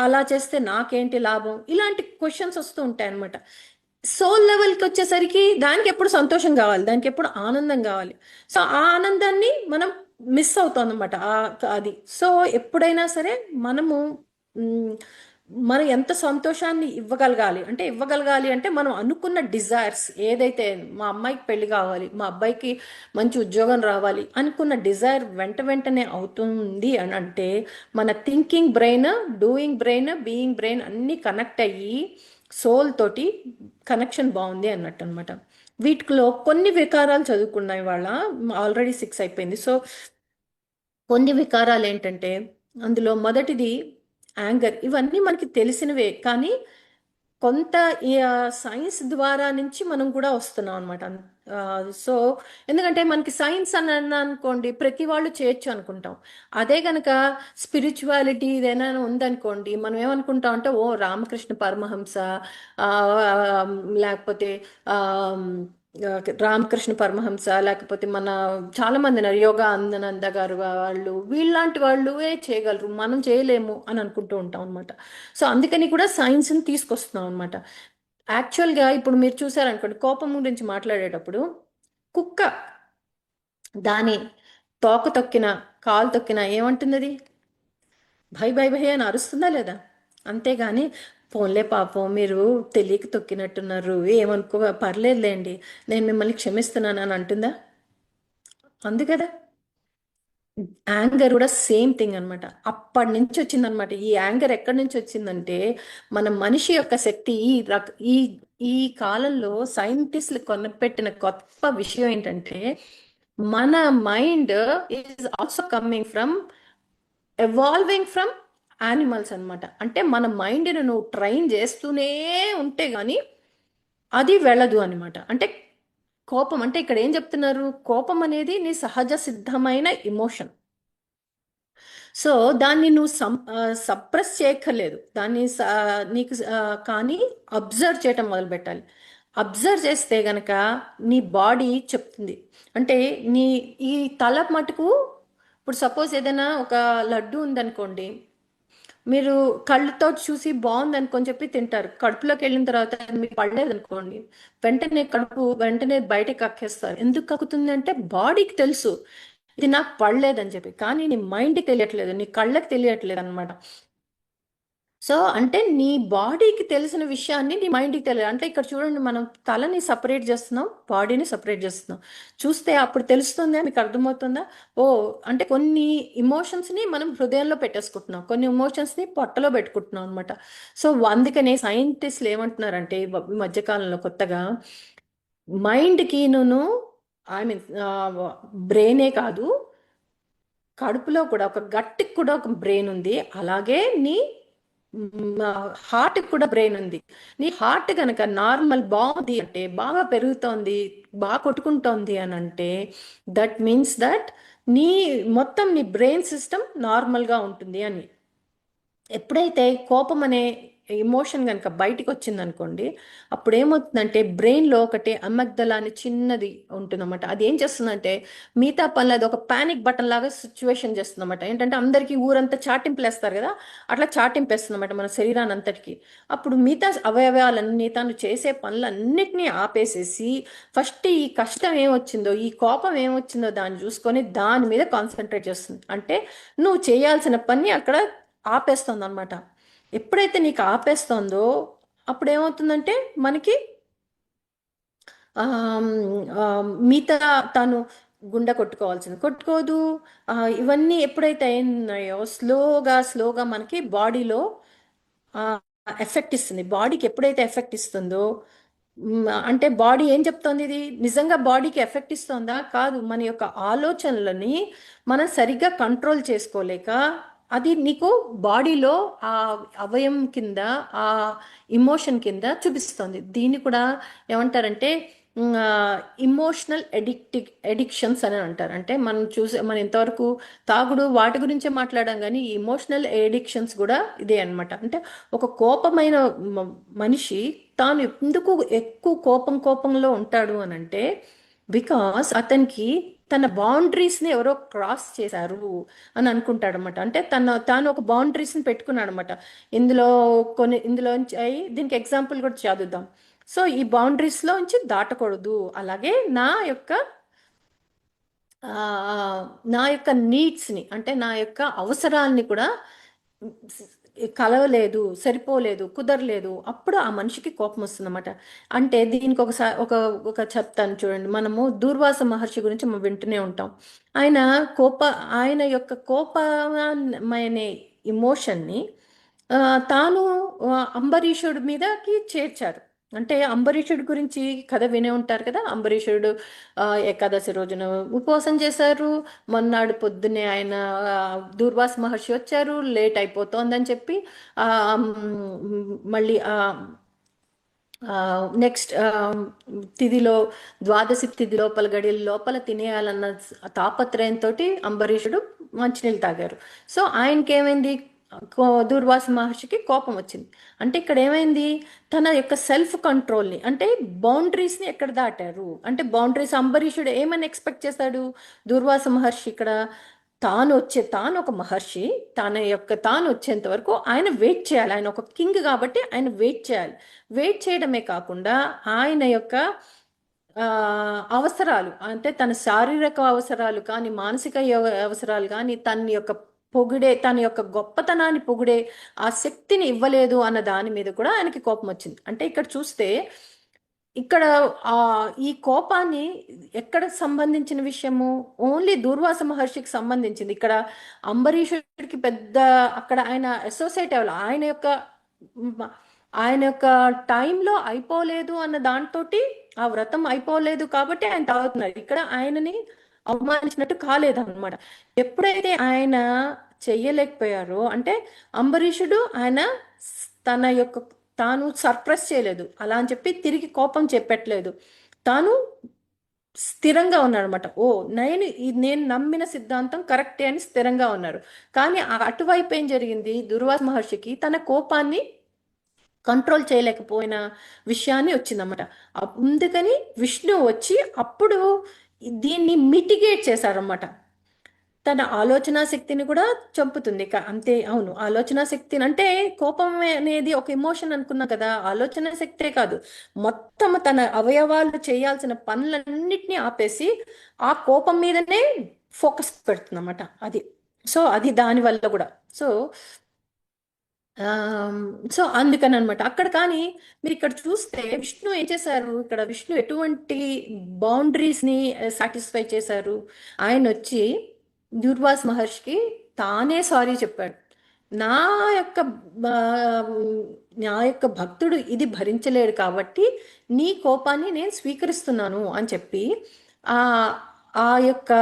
అలా చేస్తే నాకేంటి లాభం, ఇలాంటి క్వశ్చన్స్ వస్తూ ఉంటాయి అనమాట. సోల్ లెవెల్కి వచ్చేసరికి దానికి ఎప్పుడు సంతోషం కావాలి, దానికి ఎప్పుడు ఆనందం కావాలి. సో ఆ ఆనందాన్ని మనం మిస్ అవుతాం అనమాట. అది సో ఎప్పుడైనా సరే మనము మనం ఎంత సంతోషాన్ని ఇవ్వగలగాలి అంటే మనం అనుకున్న డిజైర్స్ ఏదైతే, మా అమ్మాయికి పెళ్లి కావాలి, మా అబ్బాయికి మంచి ఉద్యోగం రావాలి అనుకున్న డిజైర్ వెంటనే అవుతుంది అని అంటే మన thinking brain, doing brain, being brain అన్నీ కనెక్ట్ అయ్యి సోల్ తోటి కనెక్షన్ బాగుంది అన్నట్టు అనమాట. వీటిలో కొన్ని వికారాలు చదువుకున్నాయి వాళ్ళ, ఆల్రెడీ 6 అయిపోయింది. సో కొన్ని వికారాలు ఏంటంటే, అందులో మొదటిది యాంగర్. ఇవన్నీ మనకి తెలిసినవే, కానీ కొంత ఈ సైన్స్ ద్వారా నుంచి మనం కూడా వస్తున్నాం అనమాట. సో ఎందుకంటే మనకి సైన్స్ అని అనుకోండి ప్రతి వాళ్ళు చేయొచ్చు అనుకుంటాం. అదే గనక స్పిరిచువాలిటీ ఏదైనా ఉందనుకోండి, మనం ఏమనుకుంటాం అంటే ఓ రామకృష్ణ పరమహంస, ఆ, లేకపోతే ఆ, రామకృష్ణ పరమహంస, లేకపోతే మన చాలా మంది ఉన్నారు, యోగా అందనంద గారు వాళ్ళు, వీళ్ళలాంటి వాళ్ళు చేయగలరు, మనం చేయలేము అని అనుకుంటూ ఉంటాం అనమాట. సో అందుకని కూడా సైన్స్ని తీసుకొస్తున్నాం అనమాట. యాక్చువల్గా ఇప్పుడు మీరు చూసారనుకోండి, కోపం గురించి మాట్లాడేటప్పుడు కుక్క దాని తోక తొక్కిన, కాలు తొక్కిన ఏమంటున్నది? భయ్ భయ్ భయ్ అని అరుస్తుందా లేదా? అంతేగాని పోన్లే పాపం మీరు తెలియక తొక్కినట్టున్నారు, ఏమనుకో పర్లేదులేండి, నేను మిమ్మల్ని క్షమిస్తున్నాను అని అంటుందా? అందు కదా. యాంగర్ కూడా సేమ్ థింగ్ అనమాట. అప్పటి నుంచి వచ్చిందనమాట. ఈ యాంగర్ ఎక్కడి నుంచి వచ్చిందంటే మన మనిషి యొక్క శక్తి ఈ ఈ కాలంలో సైంటిస్టులు కొనపెట్టిన గొప్ప విషయం ఏంటంటే మన mind is also coming from, evolving from animals అనమాట. అంటే మన మైండ్ని నువ్వు ట్రైన్ చేస్తూనే ఉంటే గానీ అది వెళ్ళదు అనమాట. అంటే కోపం అంటే ఇక్కడ ఏం చెప్తున్నారు, కోపం అనేది నీ సహజ సిద్ధమైన ఇమోషన్. సో దాన్ని నువ్వు సప్రెస్ చేయక్కర్లేదు, దాన్ని నీకు కానీ అబ్జర్వ్ చేయటం మొదలు పెట్టాలి. అబ్జర్వ్ చేస్తే గనక నీ బాడీ చెప్తుంది. అంటే నీ ఈ తల మటుకు, ఇప్పుడు సపోజ్ ఏదైనా ఒక లడ్డు ఉందనుకోండి, మీరు కళ్ళతో చూసి బాగుంది అనుకొని చెప్పి తింటారు, కడుపులోకి వెళ్ళిన తర్వాత మీకు పడలేదు అనుకోండి, వెంటనే కడుపు వెంటనే బయటకు కక్కేస్తారు. ఎందుకు కక్కుతుంది అంటే బాడీకి తెలుసు ఇది నాకు పడలేదని చెప్పి, కానీ నీ మైండ్కి తెలియట్లేదు, నీ కళ్ళకి తెలియట్లేదు అనమాట. సో అంటే నీ బాడీకి తెలిసిన విషయాన్ని నీ మైండ్కి తెలియదు. అంటే ఇక్కడ చూడండి, మనం తలని సపరేట్ చేస్తున్నాం, బాడీని సపరేట్ చేస్తున్నాం. చూస్తే అప్పుడు తెలుస్తుందా, మీకు అర్థమవుతుందా? ఓ అంటే కొన్ని ఇమోషన్స్ని మనం హృదయంలో పెట్టేసుకుంటున్నాం, కొన్ని ఇమోషన్స్ని పొట్టలో పెట్టుకుంటున్నాం అనమాట. సో అందుకనే సైంటిస్టులు ఏమంటున్నారంటే ఈ మధ్యకాలంలో కొత్తగా, మైండ్కి నువ్వు ఐ మీన్ బ్రెయినే కాదు, కడుపులో కూడా ఒక గట్టికి కూడా ఒక బ్రెయిన్ ఉంది, అలాగే నీ హార్ట్కి కూడా బ్రెయిన్ ఉంది. నీ హార్ట్ కనుక నార్మల్ బాగుంది అంటే, బాగా పెరుగుతోంది, బాగా కొట్టుకుంటోంది అని అంటే, దట్ మీన్స్ దట్ నీ మొత్తం నీ బ్రెయిన్ సిస్టమ్ నార్మల్గా ఉంటుంది అని. ఎప్పుడైతే కోపం అనే ఎమోషన్ కనుక బయటికి వచ్చింది అనుకోండి, అప్పుడు ఏమవుతుందంటే బ్రెయిన్లో ఒకటి అమగ్దల అని చిన్నది ఉంటుందన్నమాట. అది ఏం చేస్తుందంటే మిగతా పనులు అది ఒక పానిక్ బటన్ లాగా సిచ్యువేషన్ చేస్తుందన్నమాట. ఏంటంటే అందరికీ ఊరంతా చాటింపులేస్తారు కదా, అట్లా చాటింపేస్తుందన్నమాట మన శరీరాన్ని అంతటికి. అప్పుడు మిగతా అవయవాలన్నీ తను చేసే పనులన్నిటినీ ఆపేసేసి ఫస్ట్ ఈ కష్టం ఏమొచ్చిందో, ఈ కోపం ఏమొచ్చిందో దాన్ని చూసుకొని దాని మీద కాన్సన్ట్రేట్ చేస్తుంది. అంటే నువ్వు చేయాల్సిన పని అక్కడ ఆపేస్తుంది అనమాట. ఎప్పుడైతే నీకు ఆపేస్తుందో అప్పుడు ఏమవుతుందంటే మనకి మిగతా తను గుండె కొట్టుకోవాల్సింది కొట్టుకోదు. ఇవన్నీ ఎప్పుడైతే అయినాయో స్లోగా స్లోగా మనకి బాడీలో ఎఫెక్ట్ ఇస్తుంది. బాడీకి ఎప్పుడైతే ఎఫెక్ట్ ఇస్తుందో, అంటే బాడీ ఏం చెప్తోంది, ఇది నిజంగా బాడీకి ఎఫెక్ట్ ఇస్తుందా? కాదు, మన యొక్క ఆలోచనలని మనం సరిగ్గా కంట్రోల్ చేసుకోలేక అది నీకు బాడీలో ఆ అవయం కింద, ఆ ఇమోషన్ కింద చూపిస్తుంది. దీన్ని కూడా ఏమంటారంటే ఇమోషనల్ ఎడిక్షన్స్ అని అంటారు. అంటే మనం ఇంతవరకు తాగుడు వాటి గురించే మాట్లాడాం, కానీ ఈ ఇమోషనల్ ఎడిక్షన్స్ కూడా ఇదే అనమాట. అంటే ఒక కోపమైన మనిషి తాను ఎందుకు ఎక్కువ కోపంలో ఉంటాడు అని అంటే, బికాస్ అతనికి తన బౌండరీస్ని ఎవరో క్రాస్ చేశారు అని అనుకుంటాడు అనమాట. అంటే తాను ఒక బౌండరీస్ని పెట్టుకున్నాడు అనమాట. ఇందులోంచి దీనికి ఎగ్జాంపుల్ కూడా చదువుదాం. సో ఈ బౌండరీస్లోంచి దాటకూడదు, అలాగే నా యొక్క నీడ్స్ని, అంటే నా యొక్క అవసరాలని కూడా కలవలేదు, సరిపోలేదు, కుదరలేదు, అప్పుడు ఆ మనిషికి కోపం వస్తుందన్నమాట. అంటే దీనికి ఒకసారి ఒక చెప్తాను చూడండి. మనము దూర్వాస మహర్షి గురించి మనం వింటూనే ఉంటాం. ఆయన ఆయన యొక్క కోపమైన ఇమోషన్ని తాను అంబరీషుడి మీదకి చేర్చారు. అంటే అంబరీషుడి గురించి కథ వినే ఉంటారు కదా. అంబరీషుడు ఏకాదశి రోజున ఉపవాసం చేశారు. మొన్నాడు పొద్దున్నే ఆయన దూర్వాస మహర్షి వచ్చారు, లేట్ అయిపోతోందని చెప్పి మళ్ళీ నెక్స్ట్ తిథిలో, ద్వాదశి తిథి లోపల గడియల లోపల తినేయాలన్న తాపత్రయంతో అంబరీషుడు మంచినీళ్ళు తాగారు. సో ఆయనకి ఏమైంది, దూర్వాస మహర్షికి కోపం వచ్చింది. అంటే ఇక్కడ ఏమైంది, తన యొక్క సెల్ఫ్ కంట్రోల్ని, అంటే బౌండరీస్ని ఎక్కడ దాటారు, అంటే బౌండరీస్ అంబరీషుడు ఏమని ఎక్స్పెక్ట్ చేస్తాడు, దూర్వాస మహర్షి ఇక్కడ తాను ఒక మహర్షి, తాను వచ్చేంత వరకు ఆయన వెయిట్ చేయాలి. ఆయన ఒక కింగ్ కాబట్టి ఆయన వెయిట్ చేయాలి. వెయిట్ చేయడమే కాకుండా ఆయన యొక్క అవసరాలు, అంటే తన శారీరక అవసరాలు కానీ మానసిక అవసరాలు కానీ తన యొక్క గొప్పతనాన్ని పొగిడే ఆ శక్తిని ఇవ్వలేదు అన్న దాని మీద కూడా ఆయనకి కోపం వచ్చింది. అంటే ఇక్కడ చూస్తే ఇక్కడ ఆ ఈ కోపాన్ని ఎక్కడ సంబంధించిన విషయము, ఓన్లీ దూర్వాస మహర్షికి సంబంధించింది. ఇక్కడ అంబరీషుడికి పెద్ద అక్కడ ఆయన అసోసియేట్ అవ్వాలి. ఆయన యొక్క టైంలో అయిపోలేదు అన్న దాంతో ఆ వ్రతం అయిపోలేదు కాబట్టి ఆయన తాగుతున్నారు. ఇక్కడ ఆయనని అవమానించినట్టు కాలేదు అనమాట. ఎప్పుడైతే ఆయన చెయ్యలేకపోయారో, అంటే అంబరీషుడు ఆయన తన యొక్క తాను సర్ప్రెస్ చేయలేదు, అలా అని చెప్పి తిరిగి కోపం చెప్పట్లేదు. తాను స్థిరంగా ఉన్నాడు అనమాట. నేను నమ్మిన సిద్ధాంతం కరెక్టే అని స్థిరంగా ఉన్నారు. కానీ అటువైపు ఏం జరిగింది, దుర్వాస మహర్షికి తన కోపాన్ని కంట్రోల్ చేయలేకపోయిన విషయాన్ని వచ్చిందన్నమాట. అందుకని విష్ణు వచ్చి అప్పుడు దీన్ని మిటిగేట్ చేశారన్నమాట. తన ఆలోచన శక్తిని కూడా చంపుతుంది. అంతే, అవును, ఆలోచన శక్తిని, అంటే కోపం అనేది ఒక ఎమోషన్ అనుకున్నా కదా, ఆలోచన శక్తే కాదు, మొత్తం తన అవయవాలు చేయాల్సిన పనులన్నిటినీ ఆపేసి ఆ కోపం మీదనే ఫోకస్ పెడుతుంది అన్నమాట. సో అది దాని వల్ల కూడా. సో అందుకని అనమాట అక్కడ. కానీ మీరు ఇక్కడ చూస్తే విష్ణు ఏం చేశారు, ఇక్కడ విష్ణు ఎటువంటి బౌండరీస్ని సాటిస్ఫై చేశారు, ఆయన వచ్చి దుర్వాస్ మహర్షికి తానే సారీ చెప్పాడు. నా యొక్క నా యొక్క భక్తుడు ఇది భరించలేడు కాబట్టి నీ కోపాన్ని నేను స్వీకరిస్తున్నాను అని చెప్పి ఆ ఆ యొక్క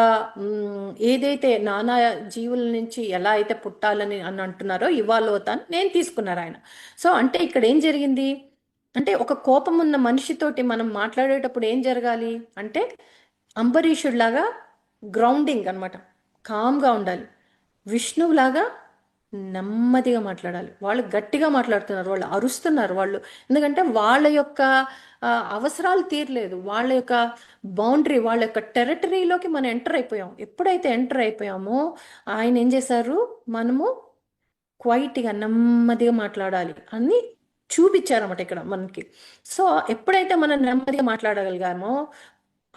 ఏదైతే నానా జీవుల నుంచి ఎలా అయితే పుట్టాలని అని అంటున్నారో ఇవాళ నేను తీసుకున్నారు ఆయన. సో అంటే ఇక్కడ ఏం జరిగింది అంటే, ఒక కోపం ఉన్న మనిషితోటి మనం మాట్లాడేటప్పుడు ఏం జరగాలి అంటే, అంబరీషుడిలాగా గ్రౌండింగ్ అనమాట, కామ్గా ఉండాలి. విష్ణువులాగా నెమ్మదిగా మాట్లాడాలి. వాళ్ళు గట్టిగా మాట్లాడుతున్నారు, వాళ్ళు అరుస్తున్నారు, వాళ్ళు ఎందుకంటే వాళ్ళ యొక్క అవసరాలు తీరలేదు, వాళ్ళ యొక్క బౌండరీ, వాళ్ళ యొక్క టెరిటరీలోకి మనం ఎంటర్ అయిపోయాం. ఎప్పుడైతే ఎంటర్ అయిపోయామో ఆయన ఏం చేశారు, మనము క్వైట్గా నెమ్మదిగా మాట్లాడాలి అని చూపించారన్నమాట ఇక్కడ మనకి. సో ఎప్పుడైతే మనం నెమ్మదిగా మాట్లాడగలిగామో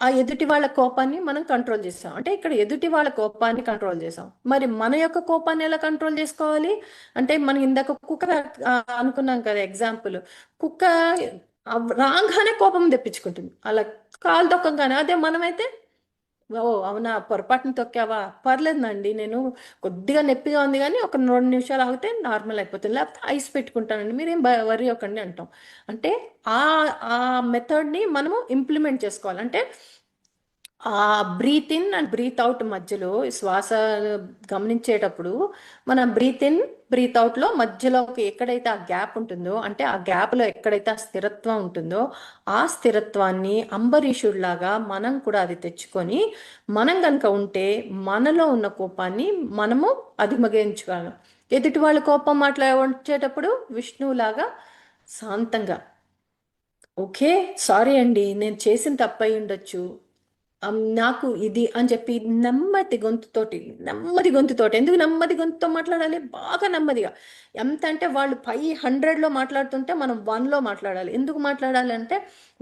ఆ ఎదుటి వాళ్ళ కోపాన్ని మనం కంట్రోల్ చేసాం. అంటే ఇక్కడ ఎదుటి వాళ్ళ కోపాన్ని కంట్రోల్ చేసాం. మరి మన యొక్క కోపాన్ని ఎలా కంట్రోల్ చేసుకోవాలి అంటే, మనం ఇందాక కుక్క అనుకున్నాం కదా ఎగ్జాంపుల్, కుక్క రాగానే కోపం తెప్పించుకుంటుంది, అలా కాలు తొక్కగానే. అదే మనమైతే, ఓ అవునా, పొరపాటున తొక్కావా, పర్లేదండి, నేను కొద్దిగా నొప్పిగా ఉంది కానీ ఒక 2 నిమిషాలు ఆగితే నార్మల్ అయిపోతుంది, లేకపోతే ఐస్ పెట్టుకుంటానండి, మీరేం వరి అవ్వకండి అంటాం. అంటే ఆ ఆ మెథడ్ని మనము ఇంప్లిమెంట్ చేసుకోవాలి. అంటే ఆ breath in and breath out మధ్యలో శ్వాస గమనించేటప్పుడు మన బ్రీత్ ఇన్ బ్రీత్ అవుట్లో మధ్యలో ఎక్కడైతే ఆ గ్యాప్ ఉంటుందో, అంటే ఆ గ్యాప్లో ఎక్కడైతే ఆ స్థిరత్వం ఉంటుందో, ఆ స్థిరత్వాన్ని అంబరీషుడిలాగా మనం కూడా అది తెచ్చుకొని మనం కనుక ఉంటే మనలో ఉన్న కోపాన్ని మనము అధిగమించగలం. ఎదుటి వాళ్ళ కోపం మాట్లాడేటప్పుడు విష్ణువులాగా శాంతంగా, ఓకే సారీ అండి, నేను చేసిన తప్పై ఉండొచ్చు, నాకు ఇది అని చెప్పి నెమ్మది గొంతుతోటి, ఎందుకు నెమ్మది గొంతుతో మాట్లాడాలి, బాగా నెమ్మదిగా. ఎంత అంటే వాళ్ళు 100లో మాట్లాడుతుంటే మనం 1లో మాట్లాడాలి. ఎందుకు మాట్లాడాలి అంటే,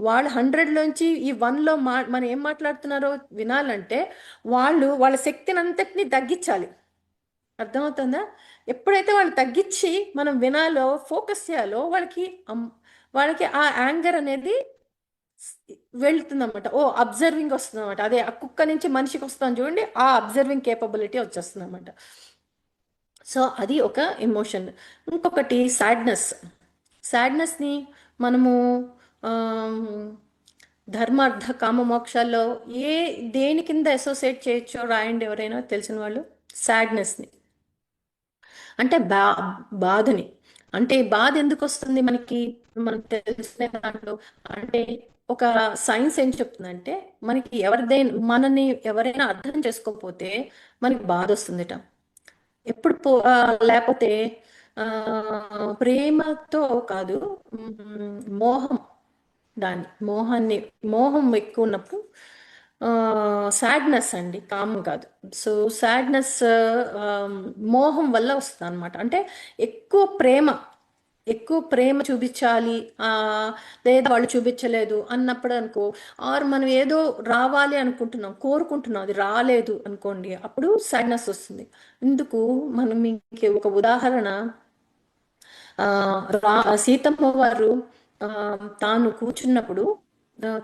వాళ్ళు 100లోంచి ఈ 1లో మనం ఏం మాట్లాడుతున్నారో వినాలంటే వాళ్ళ శక్తిని అంతటిని తగ్గించాలి. అర్థమవుతుందా? ఎప్పుడైతే వాళ్ళు తగ్గించి మనం వినాలో, ఫోకస్ చేయాలో, వాళ్ళకి ఆ యాంగర్ అనేది వెళ్తుందన్నమాట. అబ్జర్వింగ్ వస్తుంది అనమాట. అదే ఆ కుక్క నుంచి మనిషికి వస్తాను చూడండి, ఆ అబ్జర్వింగ్ కేపబిలిటీ వచ్చేస్తుంది అనమాట. సో అది ఒక ఎమోషన్. ఇంకొకటి సాడ్నెస్ని మనము ధర్మార్థ కామ మోక్షాల్లో దేని కింద అసోసియేట్ చేయొచ్చో రాయండి ఎవరైనా తెలిసిన వాళ్ళు. సాడ్నెస్ని అంటే బాధని. అంటే బాధ ఎందుకు వస్తుంది మనకి, మనకు తెలిసిన దాంట్లో అంటే ఒక సైన్స్ ఏం చెప్తుందంటే మనకి ఎవరిదైనా మనని ఎవరైనా అర్థం చేసుకోకపోతే మనకి బాధ వస్తుందిట. ఎప్పుడు లేకపోతే ఆ ప్రేమతో కాదు, మోహం, దాన్ని మోహాన్ని, మోహం ఎక్కువ ఉన్నప్పుడు సాడ్నెస్ అండి, కామం కాదు. సో సాడ్నెస్ మోహం వల్ల వస్తుంది అనమాట. అంటే ఎక్కువ ప్రేమ, ఎక్కువ ప్రేమ చూపించాలి, ఆ లేదా వాళ్ళు చూపించలేదు అన్నప్పుడు అనుకో, ఆర్ మనం ఏదో రావాలి అనుకుంటున్నాం, కోరుకుంటున్నాం, అది రాలేదు అనుకోండి, అప్పుడు సాడ్నెస్ వస్తుంది. ఇందుకు మనం మీకు ఒక ఉదాహరణ, ఆ సీతమ్మ వారు ఆ తాను కూర్చున్నప్పుడు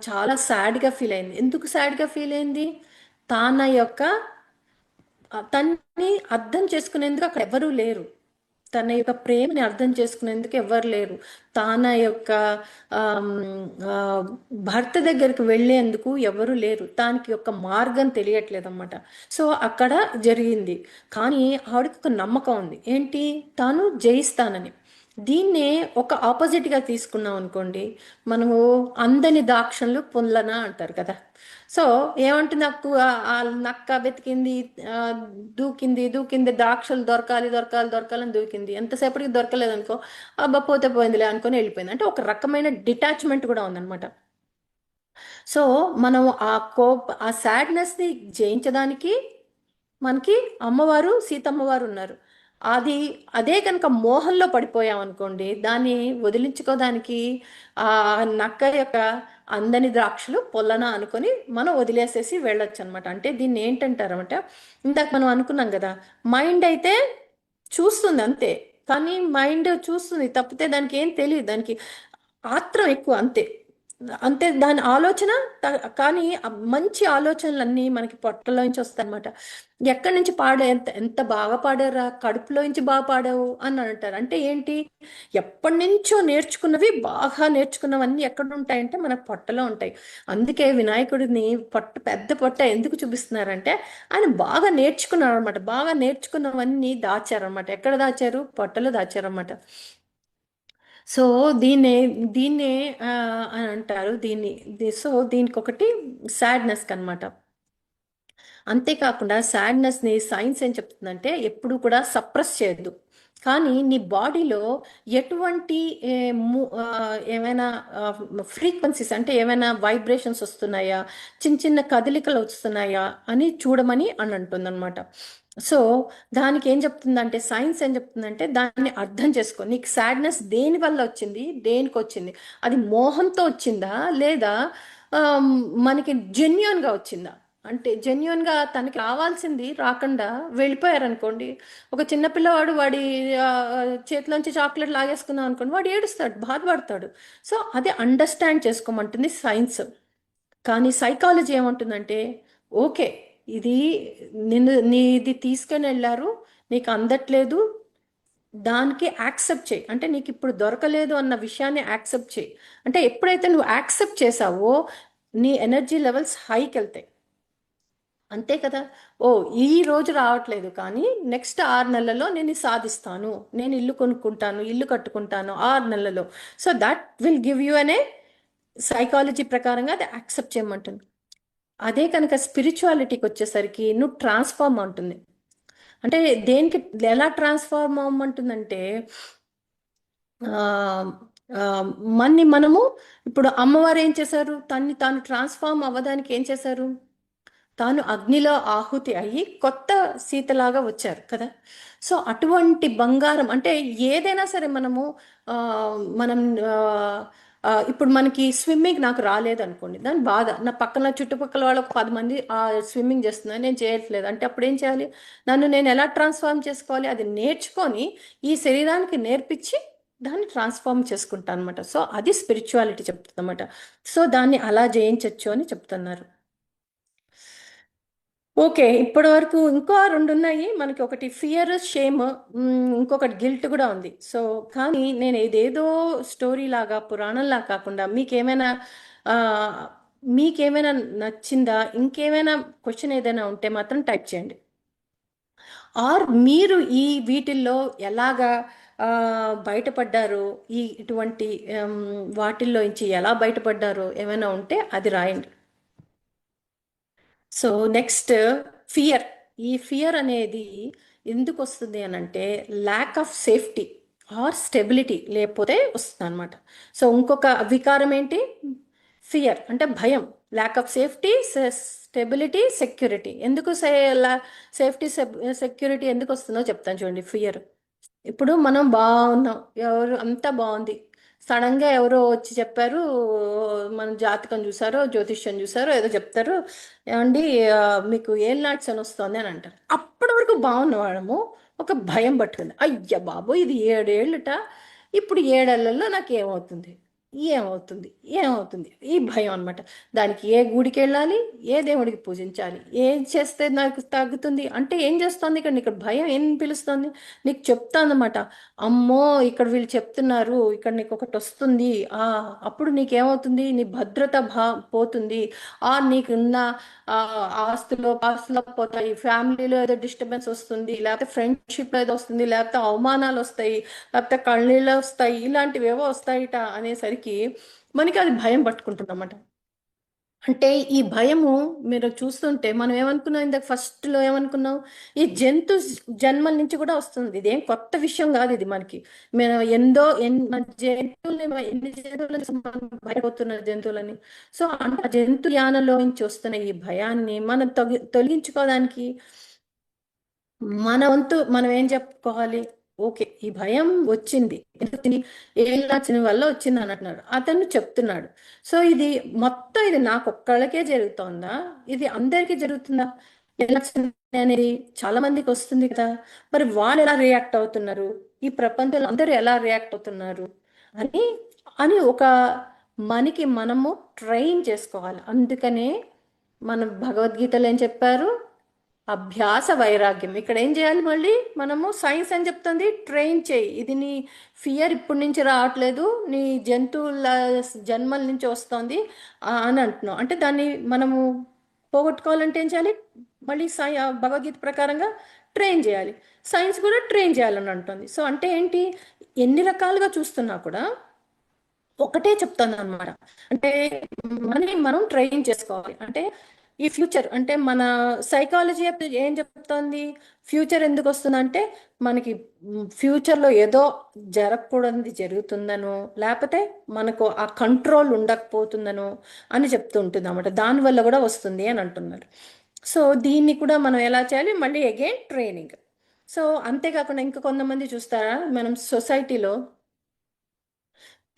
చాలా సాడ్గా ఫీల్ అయింది. ఎందుకు సాడ్గా ఫీల్ అయింది? తన యొక్క తన్ని అర్థం చేసుకునేందుకు అక్కడ ఎవరూ లేరు. తన యొక్క ప్రేమని అర్థం చేసుకునేందుకు ఎవరు లేరు. తన యొక్క ఆమ్, ఆ, భర్త దగ్గరికి వెళ్ళేందుకు ఎవరు లేరు. దానికి ఒక మార్గం తెలియట్లేదు అనమాట. సో అక్కడ జరిగింది. కానీ ఆవిడకి ఒక నమ్మకం ఉంది, ఏంటి? తాను జయిస్తానని. దీన్నే ఒక ఆపోజిట్గా తీసుకున్నాం అనుకోండి, మనము అందని దాక్షలు పొందన అంటారు కదా. సో ఏమంటుంది, నాకు ఆ నక్క వెతికింది, ఆ, దూకింది దూకింది, ద్రాక్షలు దొరకాలి దొరకాలి దొరకాలని దూకింది, ఎంతసేపటికి దొరకలేదు అనుకో, అబ్బా పోతే పోయిందిలే అనుకొని వెళ్ళిపోయింది. అంటే ఒక రకమైన డిటాచ్మెంట్ కూడా ఉందన్నమాట. సో మనం ఆ సాడ్నెస్ని జయించడానికి మనకి అమ్మవారు, సీతమ్మవారు ఉన్నారు. అది అదే కనుక మోహంలో పడిపోయాం అనుకోండి, దాన్ని వదిలించుకోవడానికి ఆ నక్క యొక్క అందని ద్రాక్షలు పొల్లన అనుకొని మనం వదిలేసేసి వెళ్ళొచ్చు అనమాట. అంటే దీన్ని ఏంటంటారన్నమాట, ఇందాక మనం అనుకున్నాం కదా, మైండ్ అయితే చూస్తుంది అంతే, కానీ మైండ్ చూస్తుంది తప్పితే దానికి ఏం తెలియదు, దానికి ఆత్రం ఎక్కువ అంతే. అంతే దాని ఆలోచన. కానీ ఆ మంచి ఆలోచనలన్నీ మనకి పొట్టలోంచి వస్తాయి అనమాట. ఎక్కడి నుంచి పాడే, ఎంత ఎంత బాగా పాడారా, కడుపులోంచి బాగా పాడావు అని అంటారు. అంటే ఏంటి? ఎప్పటి నుంచో నేర్చుకున్నవి, బాగా నేర్చుకున్నవన్నీ ఎక్కడ ఉంటాయంటే మన పొట్టలో ఉంటాయి. అందుకే వినాయకుడిని పెద్ద పొట్ట ఎందుకు చూపిస్తున్నారంటే ఆయన బాగా నేర్చుకున్నారు అనమాట. బాగా నేర్చుకున్నవన్నీ దాచారనమాట. ఎక్కడ దాచారు? పొట్టలో దాచారనమాట. సో దీన్నే అని అంటారు దీన్ని. సో దీనికి ఒకటి సాడ్నెస్ అనమాట. అంతేకాకుండా సాడ్నెస్ని సైన్స్ ఏం చెప్తుందంటే ఎప్పుడు కూడా సప్రెస్ చేయొద్దు. కానీ నీ బాడీలో ఎటువంటి ఏమైనా ఫ్రీక్వెన్సీస్, అంటే ఏమైనా వైబ్రేషన్స్ వస్తున్నాయా, చిన్న చిన్న కదలికలు వస్తున్నాయా అని చూడమని అని అంటుంది అనమాట. సో దానికి ఏం చెప్తుందంటే, సైన్స్ ఏం చెప్తుందంటే, దాన్ని అర్థం చేసుకో. నీకు సాడ్నెస్ దేని వల్ల వచ్చింది, దేనికి వచ్చింది, అది మోహంతో వచ్చిందా లేదా మనకి జెన్యున్గా వచ్చిందా? అంటే జెన్యున్గా తనకి రావాల్సింది రాకుండా వెళ్ళిపోయారనుకోండి, ఒక చిన్న పిల్లవాడు వాడి ఆ, చేతిలోంచి చాక్లెట్ లాగేసుకున్నాం అనుకోండి, వాడు ఏడుస్తాడు, బాధపడతాడు. సో అది అండర్స్టాండ్ చేసుకోమంటుంది సైన్స్. కానీ సైకాలజీ ఏమంటుందంటే, ఓకే, ఇది నీది తీసుకొని వెళ్ళారు, నీకు అందట్లేదు, దానికి యాక్సెప్ట్ చేయి. అంటే నీకు ఇప్పుడు దొరకలేదు అన్న విషయాన్ని యాక్సెప్ట్ చేయి. అంటే ఎప్పుడైతే నువ్వు యాక్సెప్ట్ చేసావో నీ ఎనర్జీ లెవెల్స్ హైకి వెళ్తాయి. అంతే కదా. ఓ, ఈ రోజు రావట్లేదు కానీ నెక్స్ట్ 6 నెలల్లో నేను ఇది సాధిస్తాను, నేను ఇల్లు కొనుక్కుంటాను, ఇల్లు కట్టుకుంటాను 6 నెలల్లో. So that will give you అనే సైకాలజీ ప్రకారంగా అది యాక్సెప్ట్ చేయమంటుంది. అదే కనుక స్పిరిచువాలిటీకి వచ్చేసరికి నువ్వు ట్రాన్స్ఫార్మ్ అంటుంది. అంటే దేనికి ఎలా ట్రాన్స్ఫార్మ్ అవ్వమంటుందంటే, ఆ, ఆ, మనము ఇప్పుడు అమ్మవారు ఏం చేశారు, తన్ని తాను ట్రాన్స్ఫార్మ్ అవ్వడానికి ఏం చేశారు, తాను అగ్నిలో ఆహుతి అయ్యి కొత్త సీతలాగా వచ్చారు కదా. సో అటువంటి బంగారం అంటే ఏదైనా సరే మనము ఆ, మనం ఇప్పుడు మనకి స్విమ్మింగ్ నాకు రాలేదు అనుకోండి, దాని బాధ. నా పక్కన చుట్టుపక్కల వాళ్ళు ఒక 10 మంది స్విమ్మింగ్ చేస్తున్నారు, నేను చేయట్లేదు అంటే అప్పుడు ఏం చేయాలి? నన్ను నేను ఎలా ట్రాన్స్ఫార్మ్ చేసుకోవాలి? అది నేర్చుకొని ఈ శరీరానికి నేర్పించి దాన్ని ట్రాన్స్ఫార్మ్ చేసుకుంటాను అనమాట. సో అది స్పిరిచువాలిటీ చెప్తుంది అనమాట. సో దాన్ని అలా జయించవచ్చు అని చెప్తున్నారు. ఓకే, ఇప్పటి వరకు ఇంకో 2 ఉన్నాయి మనకి. ఒకటి ఫియర్, షేమ్, ఇంకొకటి గిల్ట్ కూడా ఉంది. సో కానీ నేను ఏదేదో స్టోరీ లాగా పురాణంలా కాకుండా ఆ, మీకేమైనా నచ్చిందా, ఇంకేమైనా క్వశ్చన్ ఏదైనా ఉంటే మాత్రం టైప్ చేయండి. ఆర్ మీరు ఈ వీటిల్లో ఎలాగా ఆ, బయటపడ్డారో, ఇటువంటి వాటిల్లో నుంచి ఎలా బయటపడ్డారో ఏమైనా ఉంటే అది రాయండి. So next, fear. ఈ ఫియర్ అనేది ఎందుకు వస్తుంది అని అంటే lack of safety or stability లేకపోతే వస్తుంది అనమాట. సో ఇంకొక వికారం ఏంటి? ఫియర్ అంటే భయం. Lakh of safety, stability, security. ఎందుకు సేఫ్టీ సెక్యూరిటీ ఎందుకు వస్తుందో చెప్తాను చూడండి. ఫియర్, ఇప్పుడు మనం బాగున్నాం, ఎవరు అంతా బాగుంది, సడన్ గా ఎవరో వచ్చి చెప్పారు, మన జాతకం చూసారో జ్యోతిష్యం చూసారో ఏదో చెప్తారు, ఏమండి మీకు ఏం నాట్స్ అని వస్తుంది అని అంటారు. అప్పటి వరకు బాగున్నవాడము ఒక భయం పట్టుకుంది, అయ్య బాబు ఇది 7 ఏళ్ళుట, ఇప్పుడు 7 ఏళ్లలో నాకు ఏమవుతుంది, ఏమవుతుంది, ఏమవుతుంది, ఈ భయం అనమాట. దానికి ఏ గుడికి వెళ్ళాలి, ఏ దేవుడికి పూజించాలి, ఏం చేస్తే నాకు తగ్గుతుంది అంటే ఏం చేస్తుంది ఇక్కడ, ఇక్కడ భయం ఏం పిలుస్తుంది, నీకు చెప్తానమాట. అమ్మో ఇక్కడ వీళ్ళు చెప్తున్నారు, ఇక్కడ నీకు ఒకటి వస్తుంది, అప్పుడు నీకేమవుతుంది, నీ భద్రత పోతుంది, నీకున్న ఆ ఆస్తులో పోతాయి, ఫ్యామిలీలో ఏదో డిస్టర్బెన్స్ వస్తుంది, లేకపోతే ఫ్రెండ్షిప్లో ఏదో వస్తుంది, లేకపోతే అవమానాలు వస్తాయి, లేకపోతే కళ్ళీళ్ళు వస్తాయి, ఇలాంటివి ఏవో వస్తాయిట అనేసరికి మనకి అది భయం పట్టుకుంటుందన్నమాట. అంటే ఈ భయము మీరు చూస్తుంటే మనం ఏమనుకున్నాం, ఇందాక ఫస్ట్లో ఏమనుకున్నాం, ఈ జన్మల నుంచి కూడా వస్తుంది, ఇదేం కొత్త విషయం కాదు ఇది మనకి. మేము మన జంతువులని, ఎన్ని జంతువులని చూసాం మనం, భయపోతున్న జంతువులని. సో అంటే ఆ జంతు యానలో నుంచి వస్తున్న ఈ భయాన్ని మనం తొలగించుకోవడానికి మన వంతు మనం ఏం చెప్పుకోవాలి, ఓకే ఈ భయం వచ్చింది, ఎందుకు, ఏం నచ్చిన వల్ల వచ్చింది అని అంటున్నాడు, అతను చెప్తున్నాడు. సో ఇది మొత్తం ఇది నాకు ఒక్కళ్ళకే జరుగుతోందా, ఇది అందరికీ జరుగుతుందా, ఎలా వచ్చింది అనేది చాలా మందికి వస్తుంది కదా, మరి వాళ్ళు ఎలా రియాక్ట్ అవుతున్నారు, ఈ ప్రపంచంలో అందరూ ఎలా రియాక్ట్ అవుతున్నారు అని అని ఒక మనకి మనము ట్రైన్ చేసుకోవాలి. అందుకనే మన భగవద్గీతలో ఏం చెప్పారు, అభ్యాస వైరాగ్యం. ఇక్కడ ఏం చేయాలి, మళ్ళీ మనము సైన్స్ అని చెప్తుంది ట్రైన్ చేయి, ఇది నీ ఫియర్ ఇప్పటి నుంచి రావట్లేదు, నీ జంతువుల జన్మల నుంచి వస్తుంది అని అంటున్నాం. అంటే దాన్ని మనము పోగొట్టుకోవాలంటే ఏం చేయాలి, మళ్ళీ భగవద్గీత ప్రకారంగా ట్రైన్ చేయాలి, సైన్స్ కూడా ట్రైన్ చేయాలని అంటుంది. సో అంటే ఏంటి, ఎన్ని రకాలుగా చూస్తున్నా కూడా ఒకటే చెప్తాను అనమాట, అంటే మనం ట్రైన్ చేసుకోవాలి. అంటే ఈ ఫ్యూచర్ అంటే మన సైకాలజీ ఏం చెప్తోంది, ఫ్యూచర్ ఎందుకు వస్తుందంటే మనకి ఫ్యూచర్లో ఏదో జరగకూడదు జరుగుతుందనో, లేకపోతే మనకు ఆ కంట్రోల్ ఉండకపోతుందనో అని చెప్తూ ఉంటుంది అన్నమాట. దానివల్ల కూడా వస్తుంది అని అంటున్నారు. సో దీన్ని కూడా మనం ఎలా చేయాలి, మళ్ళీ అగైన్ ట్రైనింగ్. సో అంతేకాకుండా ఇంకా కొంతమంది చూస్తారా, మనం సొసైటీలో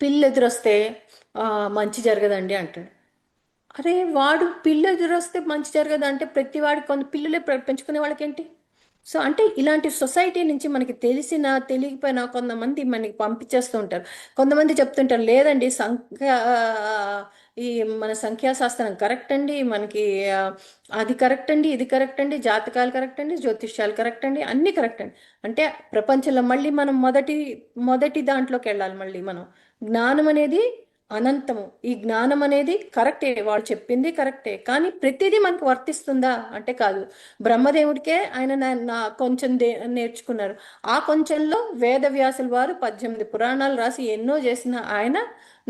పిల్లి ఎదురొస్తే మంచి జరగదండి అంటాడు. అరే వాడు పిల్లి ఎదురొస్తే మంచి జరగదు అంటే ప్రతి వాడికి కొంత పిల్లలే పెంచుకునే వాళ్ళకేంటి. సో అంటే ఇలాంటి సొసైటీ నుంచి మనకి తెలియకపోయినా కొంతమంది మనకి పంపించేస్తూ ఉంటారు. కొంతమంది చెప్తుంటారు, లేదండి ఈ మన సంఖ్యాశాస్త్రం కరెక్ట్ అండి, మనకి అది కరెక్ట్ అండి, ఇది కరెక్ట్ అండి, జాతకాలు కరెక్ట్ అండి, జ్యోతిష్యాలు కరెక్ట్ అండి, అన్నీ కరెక్ట్ అండి. అంటే ప్రపంచంలో మళ్ళీ మనం మొదటి మొదటి దాంట్లోకి వెళ్ళాలి. మళ్ళీ మనం జ్ఞానం అనేది అనంతము, ఈ జ్ఞానం అనేది కరెక్టే, వాడు చెప్పింది కరెక్టే, కానీ ప్రతిదీ మనకు వర్తిస్తుందా అంటే కాదు. బ్రహ్మదేవుడికే ఆయన కొంచెం నేర్చుకున్నారు, ఆ కొంచెంలో వేదవ్యాసుల వారు 18 పురాణాలు రాసి ఎన్నో చేసిన ఆయన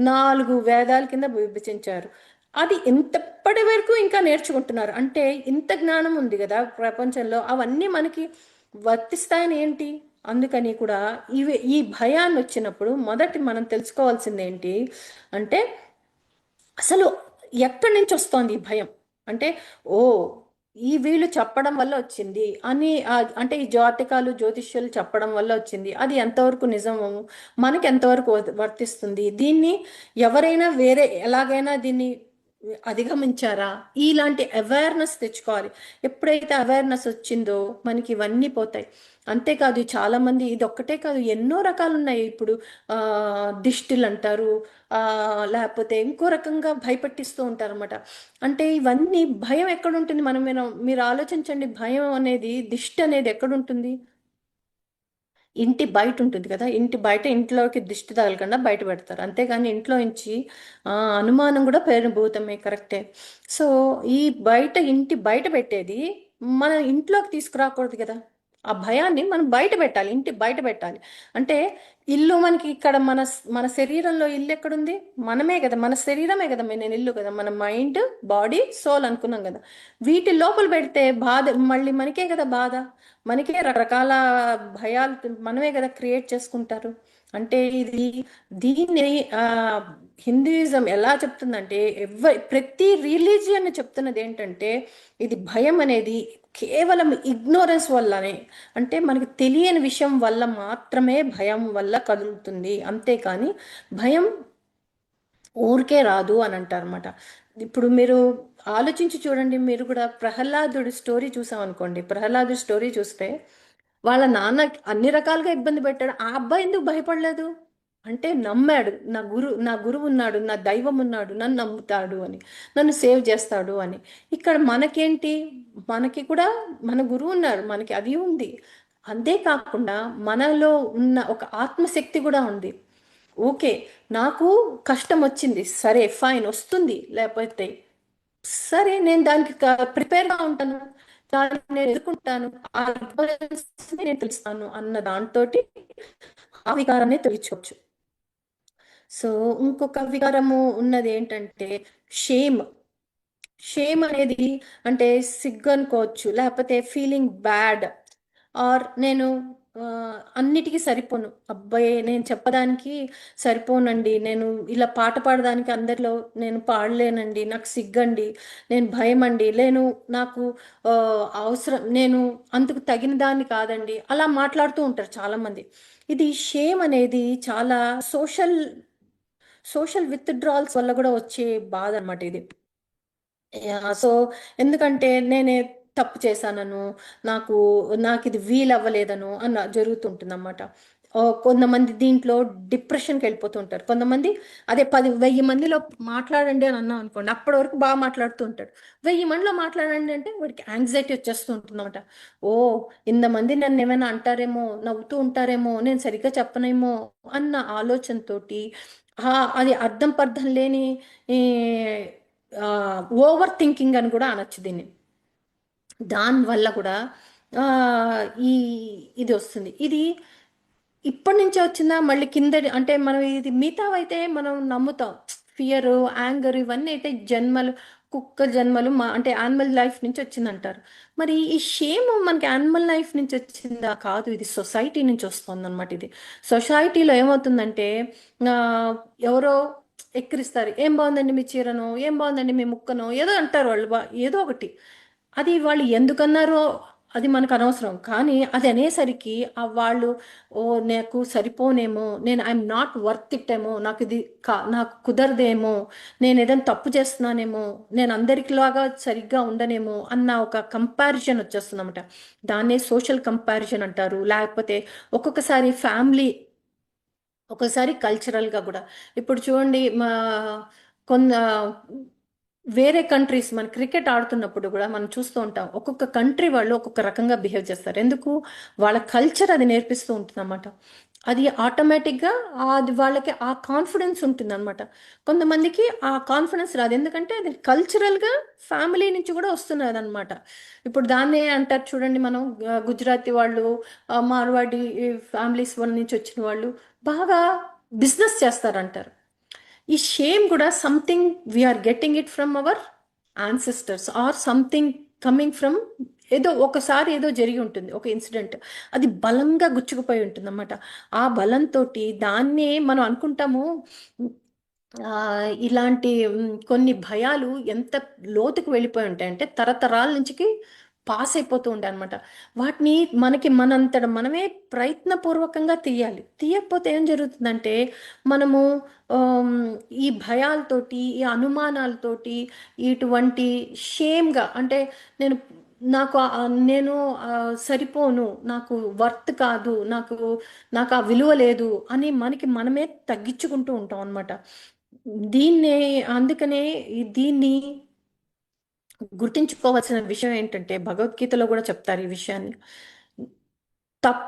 4 వేదాల కింద విభజించారు. అది ఇంతప్పటి వరకు ఇంకా నేర్చుకుంటున్నారు, అంటే ఇంత జ్ఞానం ఉంది కదా ప్రపంచంలో, అవన్నీ మనకి వర్తిస్తాయని ఏంటి. అందుకని కూడా ఈ భయాన్ని వచ్చినప్పుడు మొదటి మనం తెలుసుకోవాల్సింది ఏంటి అంటే, అసలు ఎక్కడి నుంచి వస్తోంది ఈ భయం అంటే, ఓ ఈ వీళ్ళు చెప్పడం వల్ల వచ్చింది అని, అంటే ఈ జాతకాలు జ్యోతిష్యులు చెప్పడం వల్ల వచ్చింది, అది ఎంతవరకు నిజము, మనకి ఎంతవరకు వర్తిస్తుంది, దీన్ని ఎవరైనా వేరే ఎలాగైనా దీన్ని అధిగమించారా, ఇలాంటి అవేర్నెస్ తెచ్చుకోవాలి. ఎప్పుడైతే అవేర్నెస్ వచ్చిందో మనకి ఇవన్నీ పోతాయి. అంతేకాదు చాలా మంది ఇది ఒక్కటే కాదు, ఎన్నో రకాలు ఉన్నాయి. ఇప్పుడు దిష్టిలు అంటారు, లేకపోతే ఇంకో రకంగా భయపెట్టిస్తూ ఉంటారు అనమాట. అంటే ఇవన్నీ భయం ఎక్కడుంటుంది, మీరు ఆలోచించండి, భయం అనేది, దిష్టి అనేది ఎక్కడుంటుంది, ఇంటి బయట ఉంటుంది కదా, ఇంటి బయట ఇంట్లోకి దిష్టి తగలకుండా బయట పెడతారు, అంతేగాని ఇంట్లో నుంచి అనుమానం కూడా భూతమే, కరెక్టే. సో ఈ ఇంటి బయట పెట్టేది మన ఇంట్లోకి తీసుకురాకూడదు కదా, ఆ భయాన్ని మనం బయట పెట్టాలి, ఇంటి బయట పెట్టాలి. అంటే ఇల్లు మనకి ఇక్కడ మన మన శరీరంలో ఇల్లు ఎక్కడుంది? మనమే కదా, మన శరీరమే కదా నేను ఇల్లు కదా. మన మైండ్, బాడీ, సోల్ అనుకున్నాం కదా. వీటి లోపల పెడితే బాధ మళ్ళీ మనకే కదా బాధ. మనకే రకరకాల భయాలు మనమే కదా క్రియేట్ చేసుకుంటారు. అంటే ఇది దీన్ని హిందూయిజం ఎలా చెప్తుందంటే, ప్రతి రిలీజియన్ చెప్తున్నది ఏంటంటే, ఇది భయం అనేది కేవలం ఇగ్నోరెన్స్ వల్లనే, అంటే మనకి తెలియని విషయం వల్ల మాత్రమే భయం వల్ల కదులుతుంది. అంతేకాని భయం ఊరికే రాదు అని అంటారన్నమాట. ఇప్పుడు మీరు ఆలోచించి చూడండి, మీరు కూడా ప్రహ్లాదుడి స్టోరీ చూసాం అనుకోండి. ప్రహ్లాదుడి స్టోరీ చూస్తే వాళ్ళ నాన్న అన్ని రకాలుగా ఇబ్బంది పెట్టాడు, ఆ అబ్బాయి ఎందుకు భయపడలేదు? అంటే నమ్మాడు, నా గురువు ఉన్నాడు, నా దైవం ఉన్నాడు, నన్ను నమ్ముతాడు అని, నన్ను సేవ్ చేస్తాడు అని. ఇక్కడ మనకేంటి, మనకి కూడా మన గురువు ఉన్నారు, మనకి అది ఉంది. అంతేకాకుండా మనలో ఉన్న ఒక ఆత్మశక్తి కూడా ఉంది. ఓకే, నాకు కష్టం వచ్చింది, సరే ఫైన్, వస్తుంది, లేకపోతే సరే నేను దానికి ప్రిపేర్గా ఉంటాను, దాన్ని నేను ఎదుర్కొంటాను, ఆ నేను తెలుస్తాను అన్న దాంతో ఆ వికారాన్ని తొలగించుకోవచ్చు. సో ఇంకొక వికారము ఉన్నది ఏంటంటే షేమ్. షేమ్ అనేది అంటే సిగ్గు అనుకోవచ్చు, లేకపోతే ఫీలింగ్ బ్యాడ్, ఆర్ నేను అన్నిటికీ సరిపోను, అబ్బాయి నేను చెప్పడానికి సరిపోనండి, నేను ఇలా పాట పాడడానికి అందరిలో నేను పాడలేనండి, నాకు సిగ్గండి, నేను భయం అండి, నాకు ఆ, అవసరం, నేను అందుకు తగిన దాన్ని కాదండి, అలా మాట్లాడుతూ ఉంటారు చాలామంది. ఇది షేమ్ అనేది చాలా సోషల్ విత్డ్రాల్స్ వల్ల కూడా వచ్చే బాధ అనమాట ఇది. సో ఎందుకంటే నేనే తప్పు చేశానను, నాకు నాకు ఇది వీలవ్వలేదను అన్న జరుగుతుంటుంది అన్నమాట. కొంతమంది దీంట్లో డిప్రెషన్కి వెళ్ళిపోతుంటారు. కొంతమంది అదే 10,000 మందిలో మాట్లాడండి అని అన్నాం అనుకోండి, అప్పటి వరకు బాగా మాట్లాడుతూ ఉంటాడు. 1000 మందిలో మాట్లాడండి అంటే వాడికి యాంగ్జైటీ వచ్చేస్తూ ఉంటుంది అనమాట. ఓ, ఇంతమంది నన్ను ఏమైనా అంటారేమో, నవ్వుతూ ఉంటారేమో, నేను సరిగ్గా చెప్పనేమో అన్న ఆలోచనతోటి అది అర్థం పర్థం లేని ఈ ఓవర్ థింకింగ్ అని కూడా అనొచ్చు దీన్ని. దానివల్ల కూడా ఆ, ఈ ఇది వస్తుంది. ఇది ఇప్పటి నుంచే వచ్చిందా మళ్ళీ కింద, అంటే మనం ఇది మిగతావైతే మనం నమ్ముతాం, ఫియర్, యాంగర్ ఇవన్నీ అయితే జన్మలు, కుక్క జన్మలు అంటే యానిమల్ లైఫ్ నుంచి వచ్చిందంటారు. మరి ఈ షేమ్ మనకి యానిమల్ లైఫ్ నుంచి వచ్చిందా? కాదు, ఇది సొసైటీ నుంచి వస్తుంది అనమాట. ఇది సొసైటీలో ఏమవుతుందంటే ఆ, ఎవరో ఎక్కిరిస్తారు, ఏం బాగుందండి మీ చీరను, ఏం బాగుందండి మీ ముక్కను, ఏదో అంటారు వాళ్ళు, ఏదో ఒకటి. అది వాళ్ళు ఎందుకన్నారో అది మనకు అనవసరం, కానీ అది అనేసరికి ఆ వాళ్ళు, ఓ నాకు సరిపోనేమో, నేను ఐఎమ్ నాట్ వర్త్ ఇట్ ఏమో, నాకు ఇది నాకు కుదరదేమో, నేను ఏదైనా తప్పు చేస్తున్నానేమో, నేను అందరికిలాగా సరిగ్గా ఉండనేమో అన్న ఒక కంపారిజన్ వచ్చేస్తుంది అనమాట. దాన్నే సోషల్ కంపారిజన్ అంటారు. లేకపోతే ఒక్కొక్కసారి ఫ్యామిలీ, ఒకసారి కల్చరల్గా కూడా. ఇప్పుడు చూడండి, కొన్న వేరే కంట్రీస్ మన క్రికెట్ ఆడుతున్నప్పుడు కూడా మనం చూస్తూ ఉంటాం, ఒక్కొక్క కంట్రీ వాళ్ళు ఒక్కొక్క రకంగా బిహేవ్ చేస్తారు. ఎందుకు? వాళ్ళ కల్చర్ అది నేర్పిస్తూ ఉంటుంది అన్నమాట. అది ఆటోమేటిక్గా అది వాళ్ళకి ఆ కాన్ఫిడెన్స్ ఉంటుంది అనమాట. కొంతమందికి ఆ కాన్ఫిడెన్స్ రాదు, ఎందుకంటే అది కల్చరల్గా ఫ్యామిలీ నుంచి కూడా వస్తున్నది అనమాట. ఇప్పుడు దాన్నే అంటారు చూడండి, మనం గుజరాతీ వాళ్ళు, మార్వాడి ఫ్యామిలీస్ వాళ్ళ నుంచి వచ్చిన వాళ్ళు బాగా బిజినెస్ చేస్తారంటారు. ఈ షేమ్ కూడా something we are getting it from our ancestors, or something coming from, ఏదో ఒకసారి ఏదో జరిగి ఉంటుంది, ఒక ఇన్సిడెంట్, అది బలంగా గుచ్చుకుపోయి ఉంటుంది అన్నమాట. ఆ బలంతో దాన్నే మనం అనుకుంటాము. ఇలాంటి కొన్ని భయాలు ఎంత లోతుకు వెళ్ళిపోయి ఉంటాయంటే తరతరాల నుంచి పాస్ అయిపోతూ ఉంటాయి అనమాట. వాటిని మనంతట మనమే ప్రయత్నపూర్వకంగా తీయాలి. తీయకపోతే ఏం జరుగుతుందంటే మనము ఆమ్, ఈ భయాలతోటి, ఈ అనుమానాలతోటి, ఇటువంటి షేమ్గా, అంటే నేను నేను సరిపోను, నాకు వర్త్ కాదు, నాకు ఆ విలువ లేదు అని మనమే తగ్గించుకుంటూ ఉంటాం అనమాట. దీన్నే అందుకనే దీన్ని గుర్తించుకోవాల్సిన విషయం ఏంటంటే, భగవద్గీతలో కూడా చెప్తారు ఈ విషయాన్ని. తప్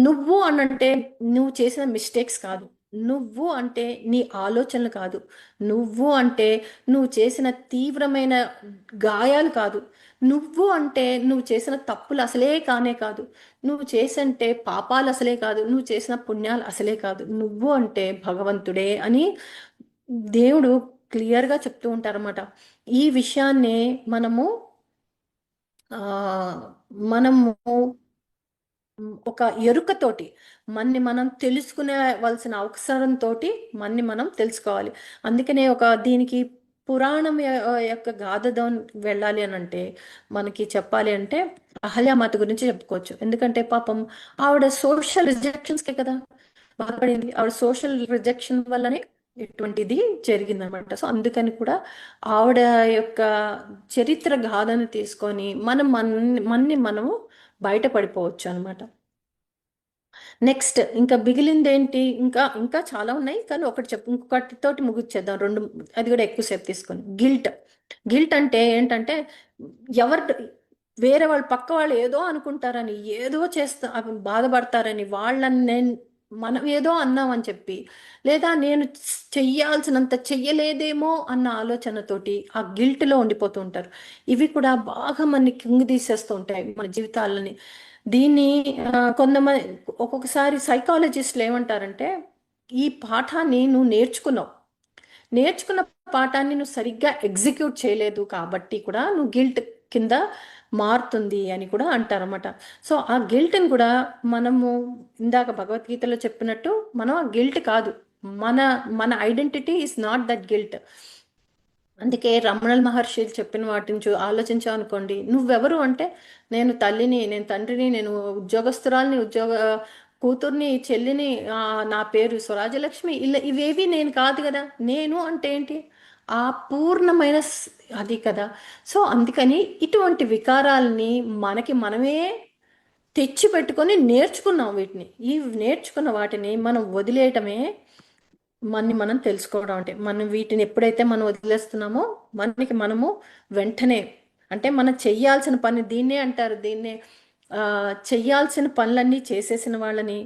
నువ్వు అనంటే నువ్వు చేసిన మిస్టేక్స్ కాదు, నువ్వు అంటే నీ ఆలోచనలు కాదు. నువ్వు అంటే నువ్వు చేసిన తీవ్రమైన గాయాలు కాదు. నువ్వు అంటే నువ్వు చేసిన తప్పులు అసలే కానే కాదు. నువ్వు చేసంటే పాపాలు అసలే కాదు. నువ్వు చేసిన పుణ్యాలు అసలే కాదు. నువ్వు అంటే భగవంతుడే అని దేవుడు క్లియర్గా చెప్తూ ఉంటారన్నమాట. ఈ విషయాన్నే మనము మనము ఒక ఎరుకతోటి మనం తెలుసుకునేవలసిన అవసరంతో మనం తెలుసుకోవాలి. అందుకనే దీనికి పురాణం యొక్క గాథతో వెళ్ళాలి అని అంటే మనకి చెప్పాలి అంటే అహల్యామాత గురించి చెప్పుకోవచ్చు. ఎందుకంటే పాపం ఆవిడ సోషల్ రిజెక్షన్స్కే కదా బాధపడింది. ఆవిడ సోషల్ రిజెక్షన్ వల్లనే ఇటువంటిది జరిగిందనమాట. సో అందుకని కూడా ఆవిడ యొక్క చరిత్ర గాథను తీసుకొని మనము బయటపడిపోవచ్చు అనమాట. నెక్స్ట్ ఇంకా మిగిలిందేంటి, ఇంకా ఇంకా చాలా ఉన్నాయి కానీ ఒకటి ఇంకొకటితోటి ముగిచ్చేద్దాం. రెండు, అది కూడా ఎక్కువసేపు తీసుకొని. గిల్ట్ అంటే ఏంటంటే ఎవరు వేరే వాళ్ళు పక్క వాళ్ళు ఏదో అనుకుంటారని, ఏదో బాధపడతారని, వాళ్ళని మనం ఏదో అన్నామని చెప్పి, లేదా నేను చెయ్యాల్సినంత చెయ్యలేదేమో అన్న ఆలోచనతోటి ఆ గిల్ట్లో ఉండిపోతూ ఉంటారు. ఇవి కూడా బాగా మనని కుంగిదీసేస్తూ ఉంటాయి మన జీవితాలని. దీన్ని కొంతమంది ఒక్కొక్కసారి సైకాలజిస్టులు ఏమంటారంటే, ఈ పాఠాన్ని నువ్వు నేర్చుకున్న పాఠాన్ని నువ్వు సరిగ్గా ఎగ్జిక్యూట్ చేయలేదు కాబట్టి కూడా నువ్వు గిల్ట్ కింద మారుతుంది అని కూడా అంటారన్నమాట. సో ఆ గిల్ట్ని కూడా మనము ఇందాక భగవద్గీతలో చెప్పినట్టు మనం ఆ గిల్ట్ కాదు, మన మన identity is not that guilt. అందుకే రమణల మహర్షులు చెప్పిన వాటిని ఆలోచించావు అనుకోండి, నువ్వెవరు అంటే నేను తల్లిని, నేను తండ్రిని, నేను ఉద్యోగస్తురాల్ని, కూతుర్ని, చెల్లిని, నా పేరు స్వరాజలక్ష్మి, ఇలా ఇవేవి నేను కాదు కదా. నేను అంటే ఏంటి, ఆ పూర్ణమైన అది కదా. సో అందుకని ఇటువంటి వికారాలని మనకి మనమే తెచ్చి పెట్టుకొని నేర్చుకున్నాం. వీటిని ఈ నేర్చుకున్న వాటిని మనం వదిలేయటమే మనం తెలుసుకోవడం. అంటే మనం వీటిని ఎప్పుడైతే మనం వదిలేస్తున్నామో మనము వెంటనే, అంటే మనం చెయ్యాల్సిన పని దీన్నే అంటారు, దీన్నే చెయ్యాల్సిన పనులన్నీ చేసేసిన వాళ్ళని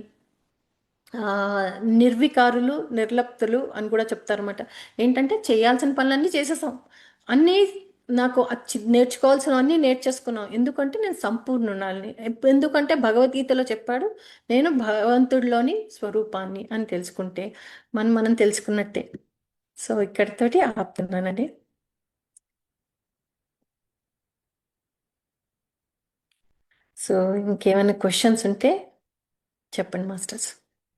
నిర్వికారులు, నిర్లప్తులు అని కూడా చెప్తారన్నమాట. ఏంటంటే చేయాల్సిన పనులన్నీ చేసేసాం, అన్నీ నాకు నేర్చుకోవాల్సినవన్నీ నేర్చేసుకున్నాం. ఎందుకంటే నేను సంపూర్ణురాలిని. ఎందుకంటే భగవద్గీతలో చెప్పాడు, నేను భగవంతుడిలోని స్వరూపాన్ని అని తెలుసుకుంటే మనం తెలుసుకున్నట్టే. సో ఇక్కడితోటి ఆపుతున్నానండి. సో ఇంకేమైనా క్వశ్చన్స్ ఉంటే చెప్పండి మాస్టర్స్.